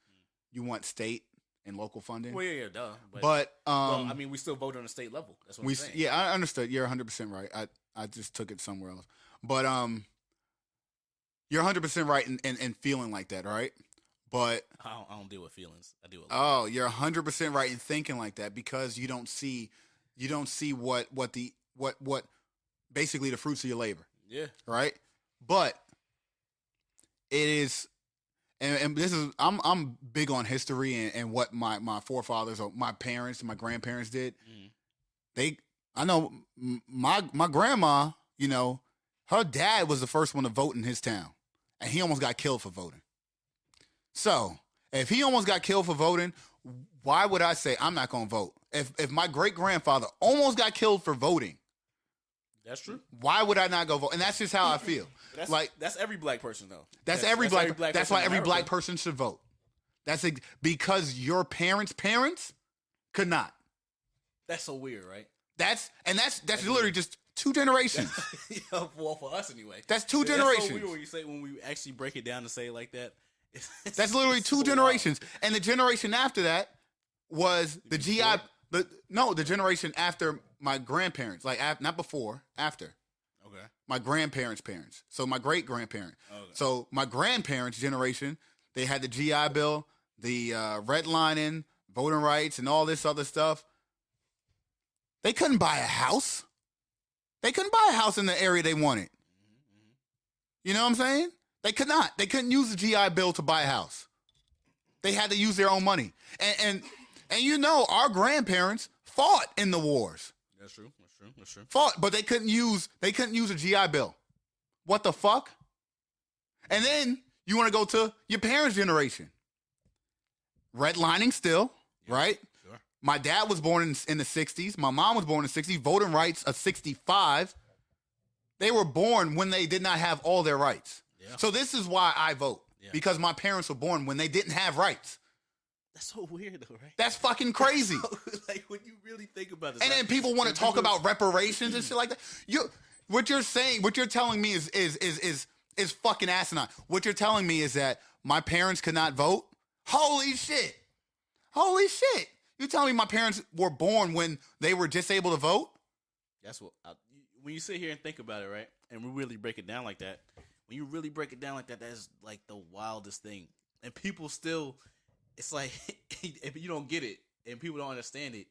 You want state and local funding. Well, yeah, duh. But we still vote on a state level. That's what I'm saying. Yeah, I understood. You're 100% right. I just took it somewhere else. But you're 100% right in feeling like that, right? But I don't deal with feelings. I deal with. Oh, you're 100% right in thinking like that because you don't see what basically the fruits of your labor. Yeah. Right. But it is, and this is I'm big on history and what my forefathers or my parents and my grandparents did. I know my grandma, her dad was the first one to vote in his town, and he almost got killed for voting. So, if he almost got killed for voting, why would I say I'm not going to vote? If my great-grandfather almost got killed for voting. That's true. Why would I not go vote? And that's just how I feel. That's every black person, though. That's why every black person should vote. Because your parents' could not. That's so weird, right? That's literally just 2 generations. Well, for us anyway. That's 2 generations. That's so weird when we actually break it down and say it like that. That's literally 2 generations. Wild. And the generation after that was the GI. The generation after my grandparents, not before, after. Okay. My grandparents' parents. So my great grandparent. Okay. So my grandparents' generation, they had the GI Bill, the redlining, voting rights, and all this other stuff. They couldn't buy a house. They couldn't buy a house in the area they wanted. You know what I'm saying? They could not. They couldn't use the GI Bill to buy a house. They had to use their own money. And our grandparents fought in the wars. That's true. Fought, but they couldn't use a GI Bill. What the fuck? And then you want to go to your parents' generation. Redlining still, right? Sure. My dad was born in the 60s. My mom was born in the 60s. Voting rights of 65. They were born when they did not have all their rights. Yeah. So this is why I vote. Yeah. Because my parents were born when they didn't have rights. That's so weird, though, right? That's fucking crazy. When you really think about it. And then people want to talk about reparations and shit like that. What you're telling me is fucking asinine. What you're telling me is that my parents could not vote? Holy shit. You telling me my parents were born when they were just able to vote? That's what. When you sit here and think about it, right, and we really break it down like that, that's like the wildest thing. And people still, it's like, if you don't get it and people don't understand it,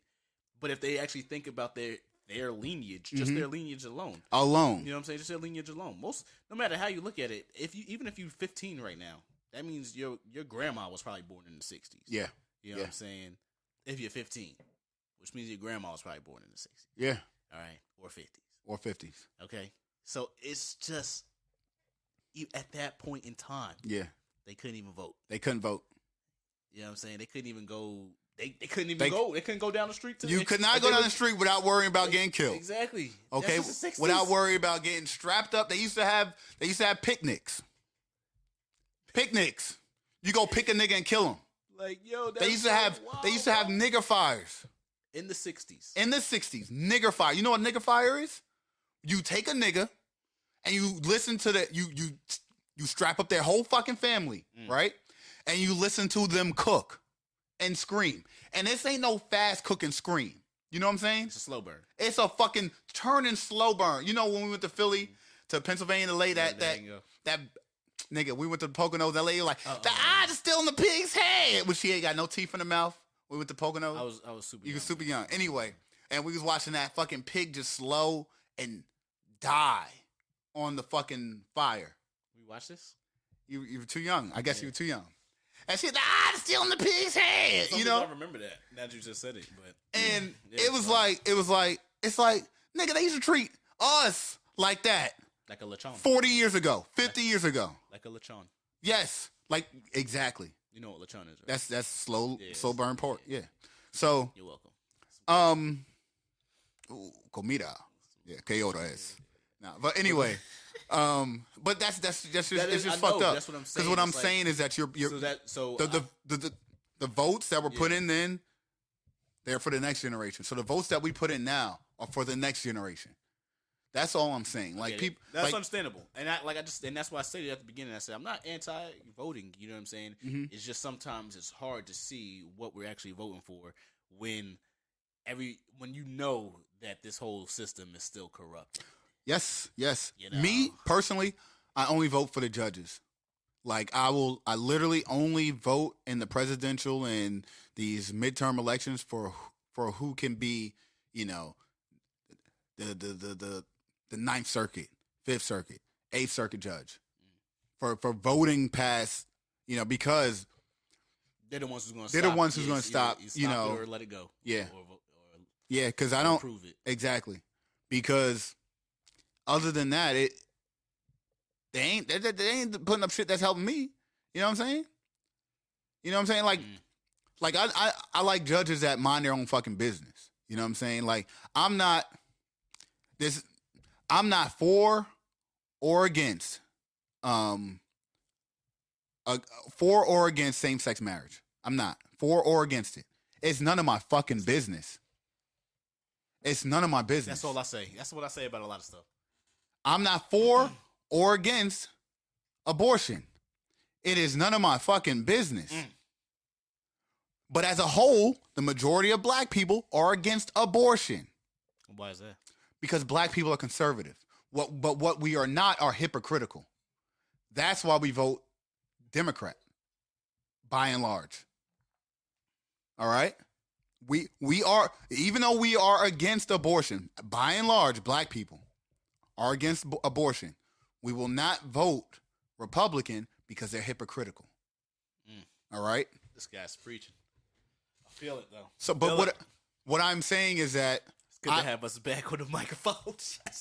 but if they actually think about their lineage, just their lineage alone. You know what I'm saying? Just their lineage alone. No matter how you look at it, even if you're 15 right now, that means your grandma was probably born in the 60s. Yeah. You know what I'm saying? If you're 15, which means your grandma was probably born in the 60s. Yeah. All right. Or 50s. Okay. So it's just, at that point in time, they couldn't even vote. They couldn't vote. You know what I'm saying? They couldn't even go. They couldn't even go. They couldn't go down the street. You could not go down the street without worrying about getting killed. Exactly. Okay. Without worrying about getting strapped up. They used to have picnics. You go pick a nigga and kill him. Like, yo, they used to have nigger fires. In the 60s. Nigger fire. You know what nigger fire is? You take a nigga and you listen to you strap up their whole fucking family, right? And you listen to them cook and scream. And this ain't no fast cook and scream. You know what I'm saying? It's a slow burn. It's a fucking turning slow burn. You know when we went to Philly, to Pennsylvania to lay that nigga. We went to the Poconos. That lady like the eyes are still in the pig's head, but she ain't got no teeth in the mouth. We went to Poconos. I was super. You was super young. Anyway, and we was watching that fucking pig just slow and die on the fucking fire. We watched this. You were too young. I guess you were too young. And she, the eyes are still in the pig's head. You know. I remember that. Now that you just said it, but and it was like it's like nigga, they used to treat us like that. Like a lechon. 40 years ago, 50 years ago. Like a lechon. Yes, like exactly. You know what lechon is, right? That's slow burn pork. Yeah. So you're welcome. Comida. Yeah, que hora es? Nah, but anyway, but that's just it's just fucked up. That's what I'm saying. Because what I'm saying is that the votes that were put in then, they're for the next generation. So the votes that we put in now are for the next generation. That's all I'm saying. Like people, that's understandable, and that's why I said it at the beginning. I said I'm not anti-voting. You know what I'm saying? Mm-hmm. It's just sometimes it's hard to see what we're actually voting for when you know that this whole system is still corrupt. Yes. You know? Me personally, I only vote for the judges. Like I literally only vote in the presidential and these midterm elections for who can be, you know, the Ninth Circuit, Fifth Circuit, Eighth Circuit judge for voting past, you know, because they're the ones who's going to stop. They're the ones who's going to stop, you know, or let it go. Yeah, or yeah, because I don't prove it exactly because other than that, they ain't putting up shit that's helping me. You know what I'm saying? You know what I'm saying? Like I like judges that mind their own fucking business. You know what I'm saying? Like I'm not for or against same-sex marriage. I'm not for or against it. It's none of my fucking business. It's none of my business. That's all I say. That's what I say about a lot of stuff. I'm not for or against abortion. It is none of my fucking business. But as a whole, the majority of black people are against abortion. Why is that? Because black people are conservative. But what we are not are hypocritical. That's why we vote Democrat, by and large. All right? We are, even though we are against abortion, by and large, black people are against abortion. We will not vote Republican because they're hypocritical. All right? This guy's preaching. I feel it, though. So, but what I'm saying is that it's good to have us back on the microphone.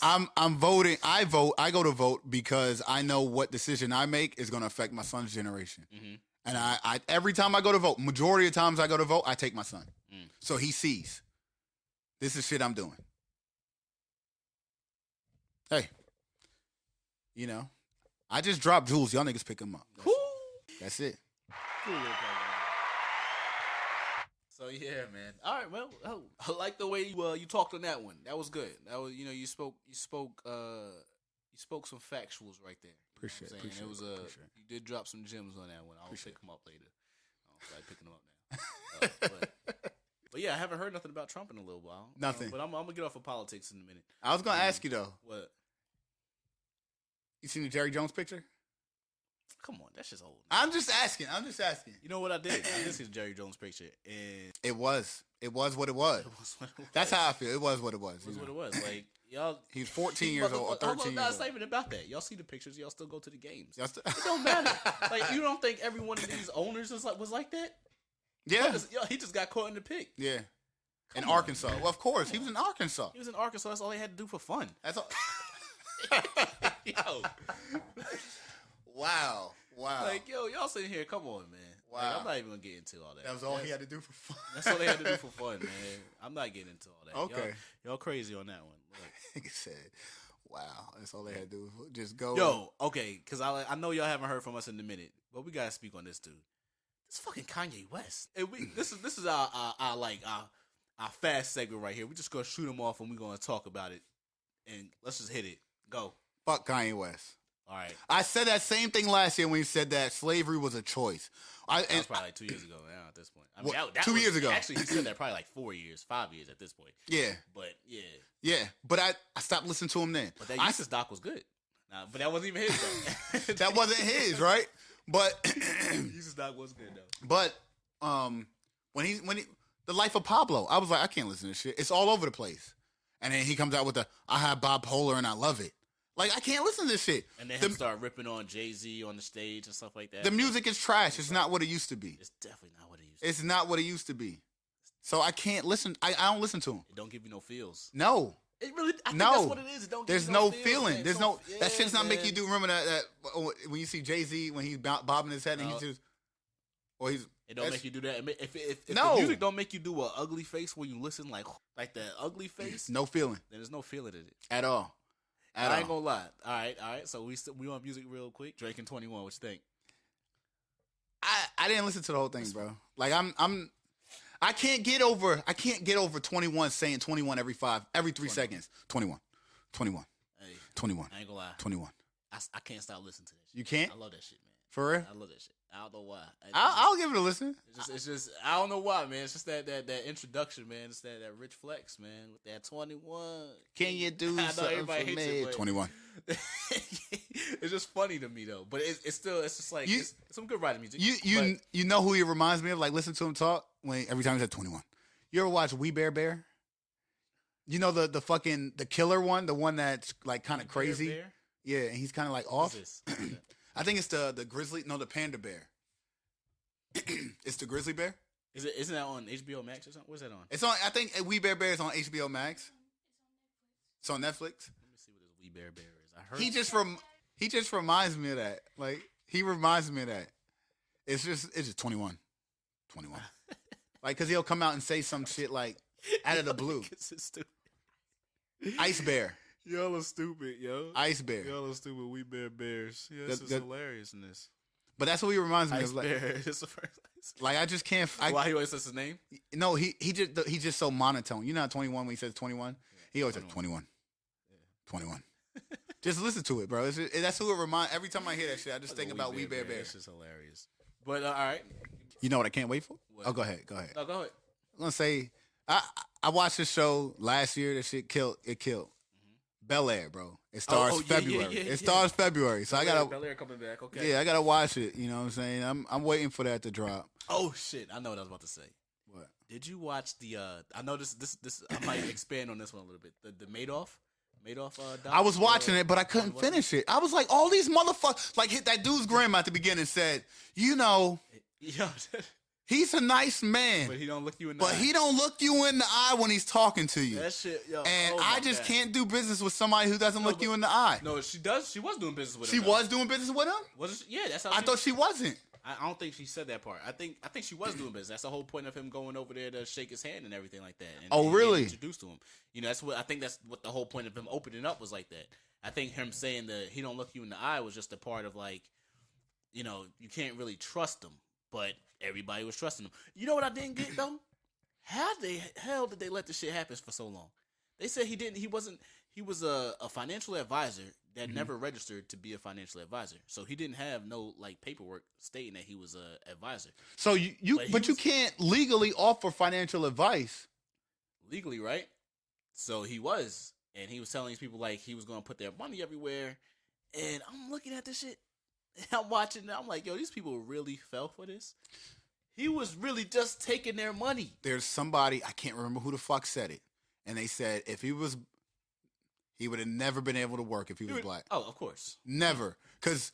I'm voting. I go to vote because I know what decision I make is going to affect my son's generation. Mm-hmm. And I every time I go to vote, majority of times I go to vote, I take my son. So he sees this is shit I'm doing. Hey, you know, I just dropped jewels. Y'all niggas pick them up. That's it. So yeah, man. All right, well, I like the way you talked on that one. That was good. That was, you know, you spoke some factuals right there. Appreciate it. It was you did drop some gems on that one. I'll pick them up later. I'll start picking them up now. But yeah, I haven't heard nothing about Trump in a little while. Nothing. But I'm gonna get off of politics in a minute. I was gonna ask you though. What? You seen the Jerry Jones picture? Come on, that's just old. I'm just asking. You know what I did? I did see the Jerry Jones picture, and it was what it was. That's how I feel. It was what it was. It was what it was. Like y'all, he's 14 years old or 13 years old. It's not even about that. Y'all see the pictures. Y'all still go to the games. It don't matter. Like you don't think every one of these owners was like that? Yeah. He just got caught in the pick. Yeah. In Arkansas. Well, of course. He was in Arkansas. He was in Arkansas. That's all they had to do for fun. That's all. Yo. Wow. Like, y'all sitting here. Come on, man. Wow. Like, I'm not even going to get into all that. That was all he had to do for fun. That's all they had to do for fun, man. I'm not getting into all that. Okay. Y'all crazy on that one. He said, wow. That's all they had to do. Just go. Yo, okay. Because I know y'all haven't heard from us in a minute. But we got to speak on this dude. It's fucking Kanye West. And this is our fast segment right here. We're just gonna shoot him off and we're gonna talk about it. And let's just hit it. Go. Fuck Kanye West. All right. I said that same thing last year when he said that slavery was a choice. That was probably like 2 years ago now at this point. I mean, that 2 years ago. Actually, he said that probably like 4 years, 5 years at this point. Yeah. But yeah. Yeah. But I stopped listening to him then. But that Yeezus doc was good. Nah, but that wasn't even his though. That wasn't his, right? But Jesus Doc was good though. But when he the Life of Pablo, I was like, I can't listen to this shit. It's all over the place. And then he comes out with the I have bipolar and I love it. Like, I can't listen to this shit. And then him start ripping on Jay-Z on the stage and stuff like that. The music is trash. It's not what it used to be. It's definitely not what it used to be. It's not what it used to be. So I can't listen. I don't listen to him. It don't give you no feels. No. It really, I think that's what it is. It don't There's give you no feels, feeling. man. There's no, that shit's not man. make you do, remember that when you see Jay-Z, when he's bobbing his head and he's just, or he's, it don't make you do that. If no. the music don't make you do an ugly face when you listen, like that ugly face, no feeling. Then there's no feeling in it At all. I ain't gonna lie. All right. So we want music real quick. Drake and 21. What you think? I didn't listen to the whole thing, bro. Like I can't get over 21 saying 21 every 3 seconds. 21. Hey, 21. I ain't gonna lie. 21. I can't stop listening to that shit. You can't? I love that shit, man. For real? I love that shit. I don't know why. I'll give it a listen. It's just I don't know why, man. It's just that introduction, man. It's that rich flex, man, with that 21. Can you do something for me? 21. It's just funny to me though, but it's just like it's some good writing music. You know who he reminds me of? Like, listen to him talk every time he said 21. You ever watch We Bear Bear? You know the killer one, the one that's like kind of crazy. Bear? Yeah, and he's kind of like off. What's this? I think it's the grizzly. No, the panda bear. It's the grizzly bear. Isn't that on HBO Max or something? What's that on? It's on. I think We Bear Bear is on HBO Max. It's on Netflix. Let me see what this We Bear Bear is. I heard he just reminds me of that. Like, he reminds me of that. It's just 21. Like, cause he'll come out and say some shit like out of the blue. Ice Bear. Y'all are stupid, yo. Ice Bear. Y'all are stupid. We Bear Bears. Yeah, this is hilarious in this. But that's what he reminds me Ice of. Like, Bear. It's the first Ice. Like, I just can't. Why he always says his name? No, he's just so monotone. You know how 21 when he says 21, he always says 21. Yeah. 21. Just listen to it, bro. That's who it reminds. Every time I hear that shit, I just think about We Bear Bear. This is hilarious. But all right. You know what I can't wait for? What? Oh, go ahead. No, go ahead. I'm gonna say I watched this show last year. That shit killed. Bel Air, bro. It stars February. It stars February. So I gotta Bel Air coming back. Okay. Yeah, I gotta watch it. You know what I'm saying? I'm waiting for that to drop. Oh shit! I know what I was about to say. What? Did you watch the? I know this. I might expand on this one a little bit. The Madoff. Doc, I was watching it, but I couldn't finish it. I was like, all these motherfuckers. Like, hit that dude's grandma at the beginning said, you know, he's a nice man, but he don't look you in the eye. He don't look you in the eye when he's talking to you. That shit, yo. And I just can't do business with somebody who doesn't look you in the eye. No, she does. She was doing business with him. She was doing business with him? Was she? Yeah, that's how I thought she wasn't. I don't think she said that part. I think she was doing business. That's the whole point of him going over there to shake his hand and everything like that. And really? Introduced to him. You know, that's what the whole point of him opening up was like that. I think him saying that he don't look you in the eye was just a part of, like, you know, you can't really trust him, but everybody was trusting him. You know what I didn't get though? How the hell did they let this shit happen for so long? They said he was a financial advisor that never registered to be a financial advisor. So he didn't have no, like, paperwork stating that he was a advisor. So you can't legally offer financial advice. Legally, right? So he was. And he was telling these people, like, he was going to put their money everywhere. And I'm looking at this shit. And I'm watching it. I'm like, yo, these people really fell for this. He was really just taking their money. There's somebody, I can't remember who the fuck said it. And they said he would have never been able to work if he was black. Oh, of course. Never. Cause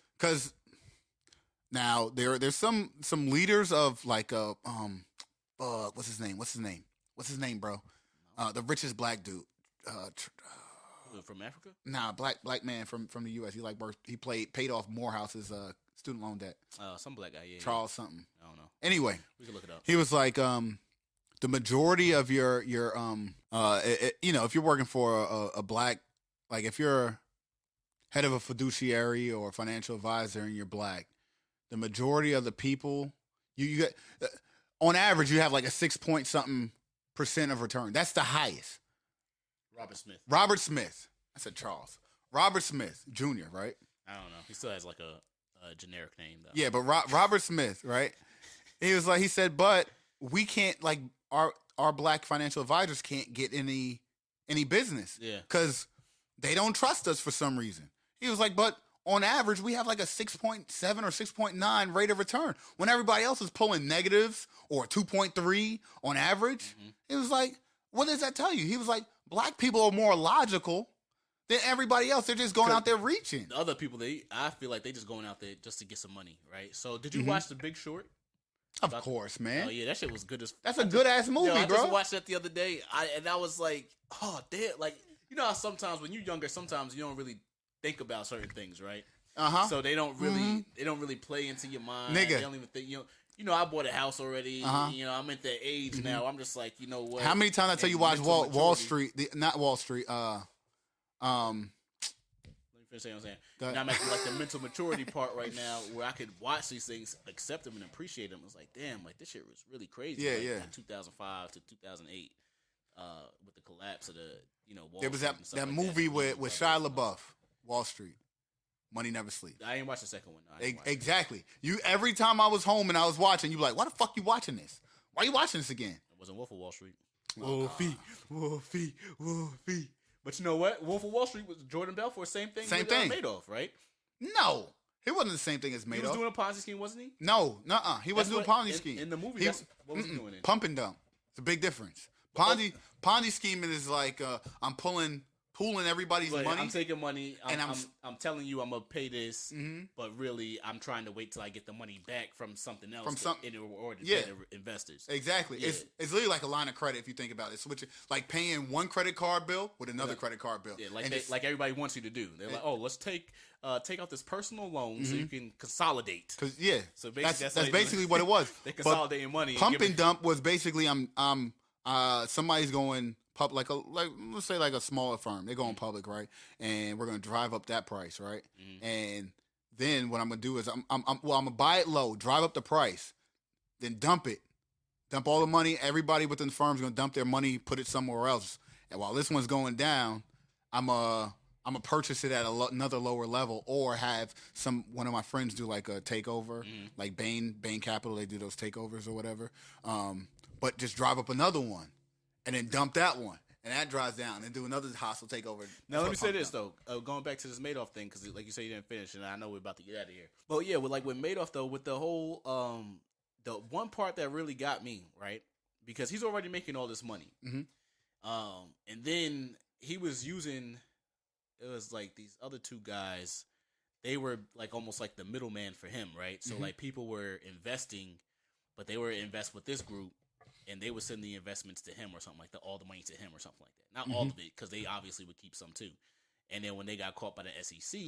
now there's some leaders of, like, what's his name, bro? The richest black dude. From Africa? Nah, black man from the U.S. He paid off Morehouse's student loan debt. Some black guy, yeah. Charles something. I don't know. Anyway, we can look it up. He was like, the majority of your you know, if you're working for a black, like, if you're head of a fiduciary or a financial advisor and you're black, the majority of the people you get on average you have like a 6-point-something% of return. That's the highest. Robert Smith. I said Charles. Robert Smith Jr., right? I don't know. He still has like a generic name though. Yeah, but Robert Smith, right? He said, but we can't, like, our black financial advisors can't get any business. Yeah. Because they don't trust us for some reason. He was like, but on average, we have like a 6.7 or 6.9 rate of return. When everybody else is pulling negatives or 2.3 on average, he was like, what does that tell you? He was like, black people are more logical than everybody else. They're just going out there reaching. The other people, I feel like they just going out there just to get some money, right? So did you watch The Big Short? Of course, man. Oh yeah, that shit was good as. That's a good ass movie, I bro. I just watched that the other day, and I was like, oh damn, like you know how sometimes when you're younger, sometimes you don't really think about certain things, right? So they don't really play into your mind. Nigga. They don't even think you know, I bought a house already. You know, I'm at that age now. I'm just like, you know what? How many times I tell you watch Wall Street? Not Wall Street. Let me finish saying what I'm saying. Now I'm at like the mental maturity part right now, where I could watch these things, accept them, and appreciate them. It's like, damn, like this shit was really crazy. Yeah, like, yeah. Like 2005 to 2008, with the collapse of the Wall There was Street that like movie with Shia LaBeouf, Wall Street. Money Never Sleeps. I ain't watched the second one. No, Exactly. You every time I was home and I was watching, you be like, why the fuck you watching this? Why you watching this again? It wasn't Wolf of Wall Street. Wolfie. But you know what? Wolf of Wall Street was Jordan Belfort. Same thing. Same thing. Madoff, right? No, it wasn't the same thing as Madoff. He was doing a Ponzi scheme, wasn't he? No, he wasn't doing a Ponzi scheme. In the movie, what was he doing? Pump and dump. It's a big difference. Ponzi scheming is like I'm pooling everybody's money. I'm taking money, I'm telling you I'm gonna pay this, but really I'm trying to wait till I get the money back from something else in order to pay the investors. Exactly. Yeah. It's literally like a line of credit if you think about it. Switching like paying one credit card bill with another credit card bill. Yeah, like everybody wants you to do. They're like, oh, let's take out this personal loan so you can consolidate. So basically that's basically what it was. They consolidating money. Pump and dump was basically somebody's going public, let's say like a smaller firm. They're going public, right? And we're gonna drive up that price, right? And then what I'm gonna do is I'm gonna buy it low, drive up the price, then dump all the money. Everybody within the firm's gonna dump their money, put it somewhere else. And while this one's going down, I'm gonna purchase it at another lower level, or have one of my friends do like a takeover, like Bain Capital. They do those takeovers or whatever. But just drive up another one, and then dump that one, and that drives down, and do another hostile takeover. Now let me say this though, going back to this Madoff thing, because like you say, you didn't finish, and I know we're about to get out of here. But yeah, with Madoff though, with the whole the one part that really got me, right, because he's already making all this money, and then he was using, it was like these other two guys, they were like almost like the middleman for him, right? So like people were investing, but they were invest with this group, and they would send the investments to him or something like that, all the money to him or something like that. Not all of it, because they obviously would keep some too. And then when they got caught by the SEC,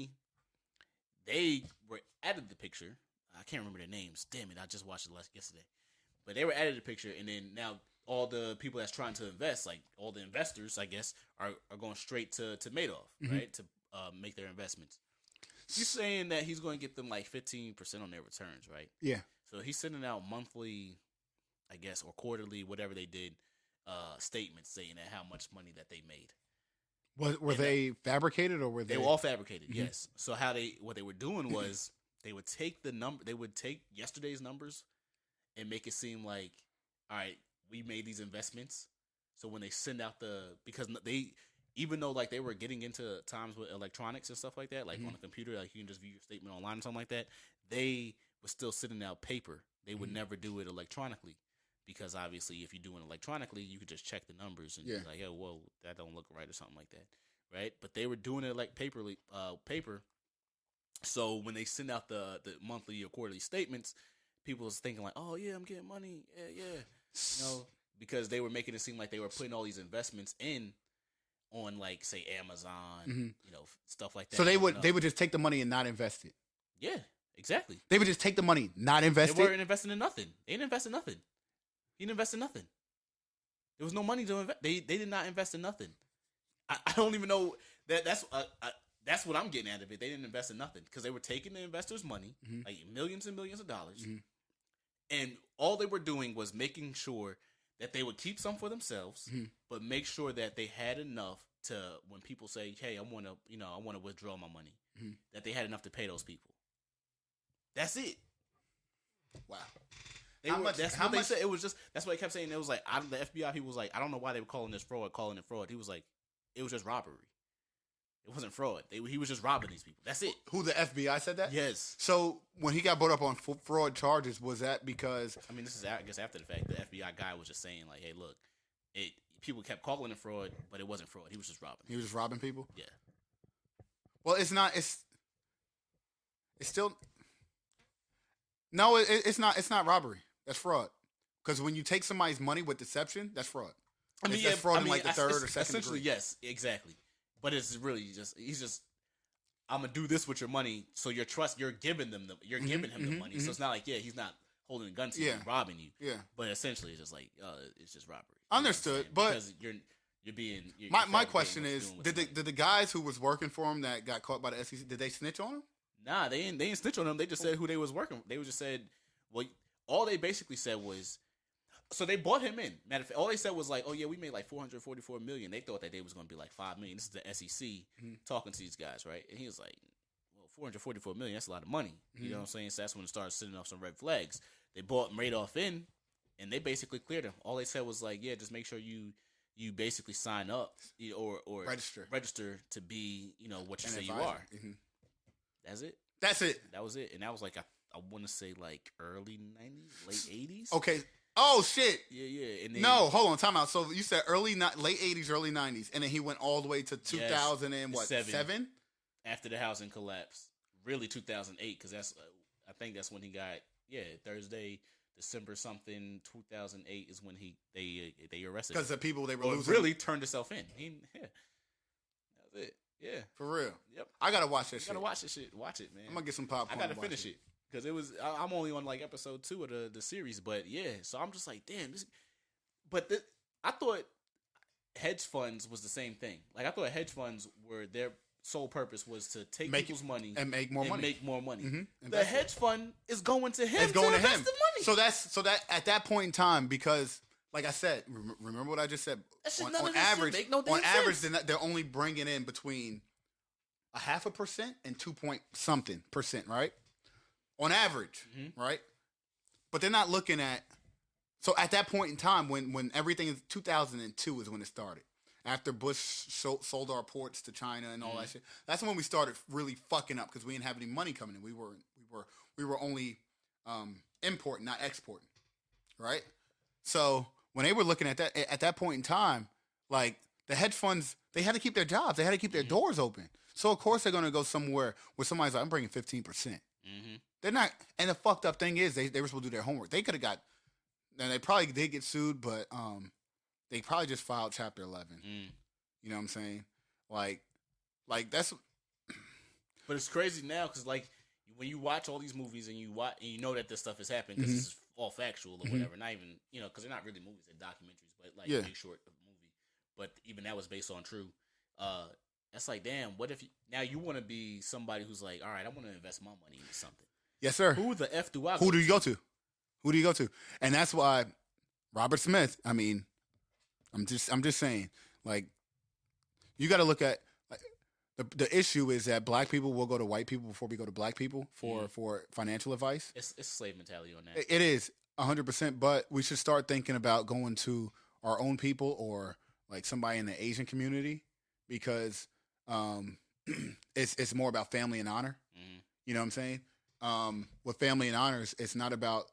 they were added the picture. I can't remember their names. Damn it, I just watched it yesterday. But they were added the picture, and then now all the people that's trying to invest, like all the investors, I guess, are going straight to Madoff, right, to make their investments. You're saying that he's going to get them like 15% on their returns, right? Yeah. So he's sending out monthly, I guess, or quarterly, whatever they did, statements saying that how much money that they made. Were they fabricated, or were they? They were all fabricated. Yes. So what they were doing was they would take they would take yesterday's numbers and make it seem like, all right, we made these investments. So when they send out because they, even though like they were getting into times with electronics and stuff like that, like on a computer, like you can just view your statement online or something like that, they were still sending out paper. They would never do it electronically, because obviously if you're doing it electronically, you could just check the numbers and be like, oh, whoa, that don't look right or something like that, right? But they were doing it like paper. So when they send out the monthly or quarterly statements, people was thinking like, oh yeah, I'm getting money, yeah, because they were making it seem like they were putting all these investments on like say Amazon, stuff like that. So they would just take the money and not invest it. Yeah, exactly. They would just take the money, not invest it. They weren't investing in nothing. They didn't invest in nothing. He didn't invest in nothing. There was no money to invest. They did not invest in nothing. I don't even know that's what I'm getting out of it. They didn't invest in nothing, because they were taking the investors' money, like millions and millions of dollars, and all they were doing was making sure that they would keep some for themselves, but make sure that they had enough to, when people say, "Hey, I want to withdraw my money," that they had enough to pay those people. That's it. Wow. That's what they said. It was just, that's what they kept saying. It was like, the FBI people was like, I don't know why they were calling it fraud. He was like, it was just robbery. It wasn't fraud. He was just robbing these people. That's it. Who, the FBI said that? Yes. So when he got brought up on fraud charges, was that because? I mean, this is, I guess, after the fact. The FBI guy was just saying, like, hey, look, people kept calling it fraud, but it wasn't fraud. He was just robbing. He was just robbing people? Yeah. Well, it's not. It's still. No, it's not. It's not robbery. That's fraud. Because when you take somebody's money with deception, that's fraud. I mean, that's fraud in like the third or second essentially, degree. yes, exactly. But it's really he's just, I'm gonna do this with your money, so you're giving him the money. So it's not like, he's not holding a gun to you, robbing you. Yeah. But essentially, it's just like, it's just robbery. Understood, but because you're being. My question is, did the guys who was working for him that got caught by the SEC, did they snitch on him? Nah, they didn't snitch on him. They just said who they was working. They just said, well, all they basically said was. So they bought him in. Matter of fact, all they said was like, "Oh yeah, we made like $444 million." They thought that they was going to be like $5 million. This is the SEC talking to these guys, right? And he was like, "Well, $444 million, that's a lot of money." You know what I'm saying? So that's when it started sending off some red flags. They bought Madoff in, and they basically cleared him. All they said was like, "Yeah, just make sure you basically sign up or register to be what you say you are." That's it. That's it. That was it, and that was like I want to say like early '90s, late '80s. Okay. Oh shit! Yeah. And then, no, hold on, time out. So you said late '80s, early '90s, and then he went all the way to 2007 after the housing collapse. Really, 2008, because I think that's when he got Thursday, December something 2008 is when they arrested him. Because the people they were losing really turned himself in. That was it. Yeah, for real. Yep. I gotta watch that shit. Gotta watch this shit. Watch it, man. I'm gonna get some popcorn. I gotta finish it. Because it was, I'm only on like episode 2 of the series, but yeah, so I'm just like, damn. I thought hedge funds was the same thing. Like I thought hedge funds were their sole purpose was to take people's money and make more money. Mm-hmm. The hedge fund is going to him. It's going to invest him. The money. So that at that point in time, because like I said, remember what I just said. On average, they're only bringing in between 0.5% and 2% right? On average, right? But they're not looking at. So at that point in time, when everything is 2002 is when it started. After Bush sold our ports to China and all that shit, that's when we started really fucking up because we didn't have any money coming in. We were only importing, not exporting, right? So when they were looking at that point in time, like the hedge funds, they had to keep their jobs, they had to keep their doors open. So of course they're gonna go somewhere where somebody's like, I'm bringing 15%. They're not, and the fucked up thing is they were supposed to do their homework. They could have got, and they probably did get sued, but they probably just filed Chapter 11. You know what I'm saying? Like that's. But it's crazy now because like when you watch all these movies and you know that this stuff is happening because this is all factual or whatever. Not even because they're not really movies, they're documentaries, but like big short movie. But even that was based on true. That's like, damn. What if now you want to be somebody who's like, all right, I want to invest my money into something. Yes, sir. Who the F do I? Who do you go to? Who do you go to? And that's why Robert Smith. I mean, I'm just saying, like, you got to look at the issue is that black people will go to white people before we go to black people for financial advice. It's slave mentality on that. It is 100%. But we should start thinking about going to our own people or like somebody in the Asian community because it's more about family and honor. You know what I'm saying? With family and honors, it's not about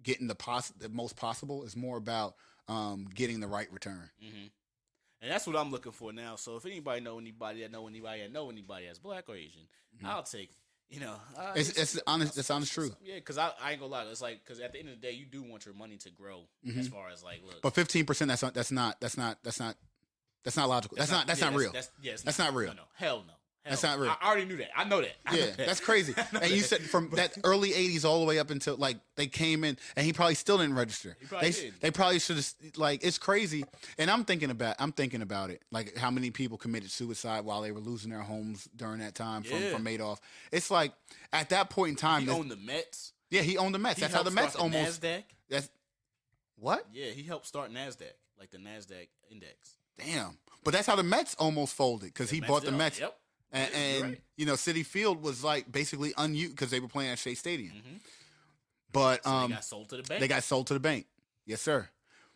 getting the most possible. It's more about getting the right return. And that's what I'm looking for now. So if anybody know anybody that's black or Asian, I'll take. It's honest. It's honest truth. Yeah, because I ain't gonna lie. It's like because at the end of the day, you do want your money to grow. As far as like, look. But 15%. That's not logical. That's not real. That's not real. No, hell no. That's not real. I already knew that. I know that. That's crazy. And you said from that early 80s all the way up until like they came in and he probably still didn't register. They probably should have like it's crazy. And I'm thinking about it. Like how many people committed suicide while they were losing their homes during that time from Madoff. It's like at that point in time he owned the Mets. Yeah, he owned the Mets. That's how the Mets almost NASDAQ. That's what? Yeah, he helped start NASDAQ, like the NASDAQ index. Damn. But that's how the Mets almost folded because he bought the Mets. Yep. And right. Citi Field was like basically unused because they were playing at Shea Stadium. But so they got sold to the bank. They got sold to the bank. Yes, sir.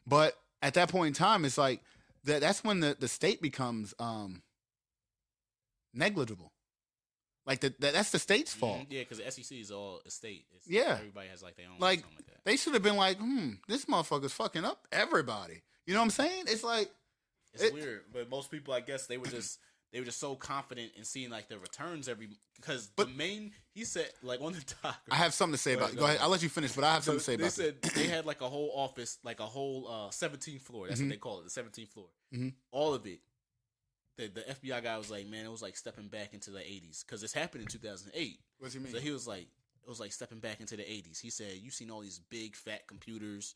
But at that point in time, it's like that's when the state becomes negligible. Like that's the state's fault. Yeah, because the SEC is all a state. Everybody has like their own. Like, like that. They should have been like, this motherfucker's fucking up everybody. You know what I'm saying? It's like it's weird, but most people, I guess, they were just so confident in seeing like the returns he said like on the doc. I have something to say about it. Go ahead. I'll let you finish, but I have something to say about it. They said they had like a whole office, like a whole 17th floor. That's what they call it, the 17th floor. Mm-hmm. All of it. The FBI guy was like, man, it was like stepping back into the 80s because this happened in 2008. What's he mean? So he was like, it was like stepping back into the 80s. He said, you seen all these big fat computers,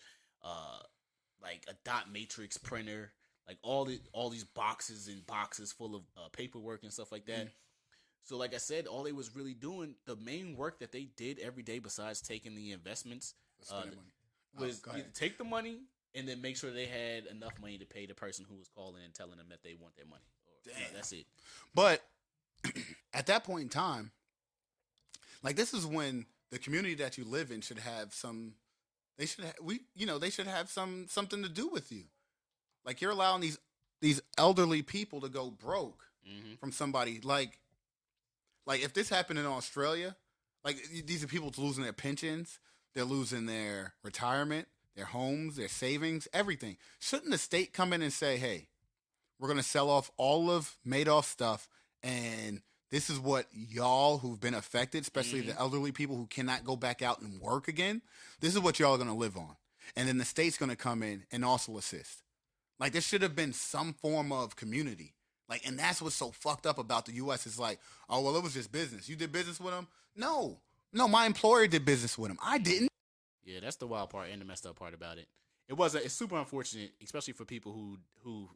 like a dot matrix printer, like all these boxes and boxes full of paperwork and stuff like that. Mm-hmm. So like I said, all they was really doing, the main work that they did every day besides taking the investments was take the money and then make sure they had enough money to pay the person who was calling and telling them that they want their money. Damn. That's it. But at that point in time, like this is when the community that you live in should have some. They should have something to do with you. Like you're allowing these elderly people to go broke from somebody. Like if this happened in Australia, like these are people losing their pensions, they're losing their retirement, their homes, their savings, everything. Shouldn't the state come in and say, hey, we're going to sell off all of Madoff's stuff, and this is what y'all who've been affected, especially the elderly people who cannot go back out and work again, this is what y'all are going to live on. And then the state's going to come in and also assist. Like, there should have been some form of community. Like, and that's what's so fucked up about the U.S. It's like, oh, well, it was just business. You did business with them? No, my employer did business with them. I didn't. Yeah, that's the wild part and the messed up part about it. It's super unfortunate, especially for people who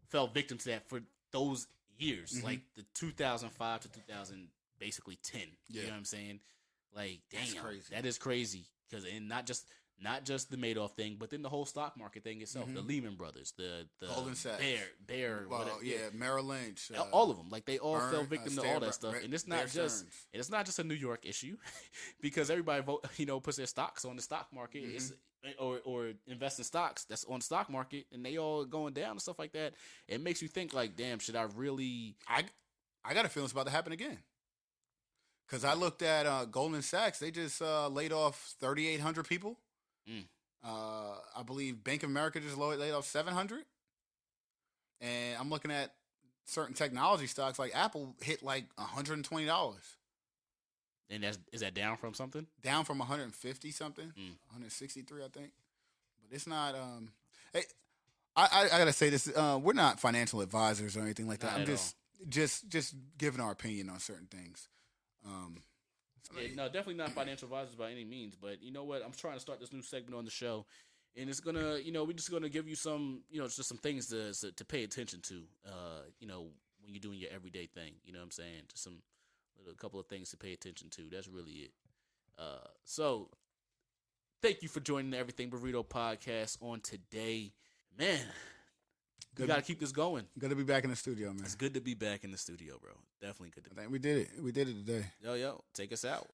fell victim to that for those years, like the 2005 to 2000, basically 10. You know what I'm saying? Like, damn, that is crazy. Because not just the Madoff thing, but then the whole stock market thing itself, the Lehman Brothers, the Goldman Sachs, Bear, Merrill Lynch, all of them, like they all fell victim to all that stuff, and it's not just a New York issue, because everybody puts their stocks on the stock market, or invest in stocks that's on the stock market, and they all going down and stuff like that. It makes you think like, damn, should I really? I got a feeling it's about to happen again. Because I looked at Goldman Sachs, they just laid off 3,800 people. I believe Bank of America just laid off 700. And I'm looking at certain technology stocks like Apple hit like $120. And is that down from something? Down from 150 something, 163 I think. But it's not. Hey, I gotta say this. We're not financial advisors or anything like that. I'm just giving our opinion on certain things. No, definitely not financial advisors by any means. But you know what? I'm trying to start this new segment on the show, and it's gonna, we're just gonna give you some, just some things to pay attention to. When you're doing your everyday thing. You know what I'm saying? Just a couple of things to pay attention to. That's really it. So, thank you for joining the Everything Burrito Podcast on today, man. We got to keep this going. Good to be back in the studio, man. It's good to be back in the studio, bro. Definitely good to be. I think we did it. We did it today. Yo, take us out.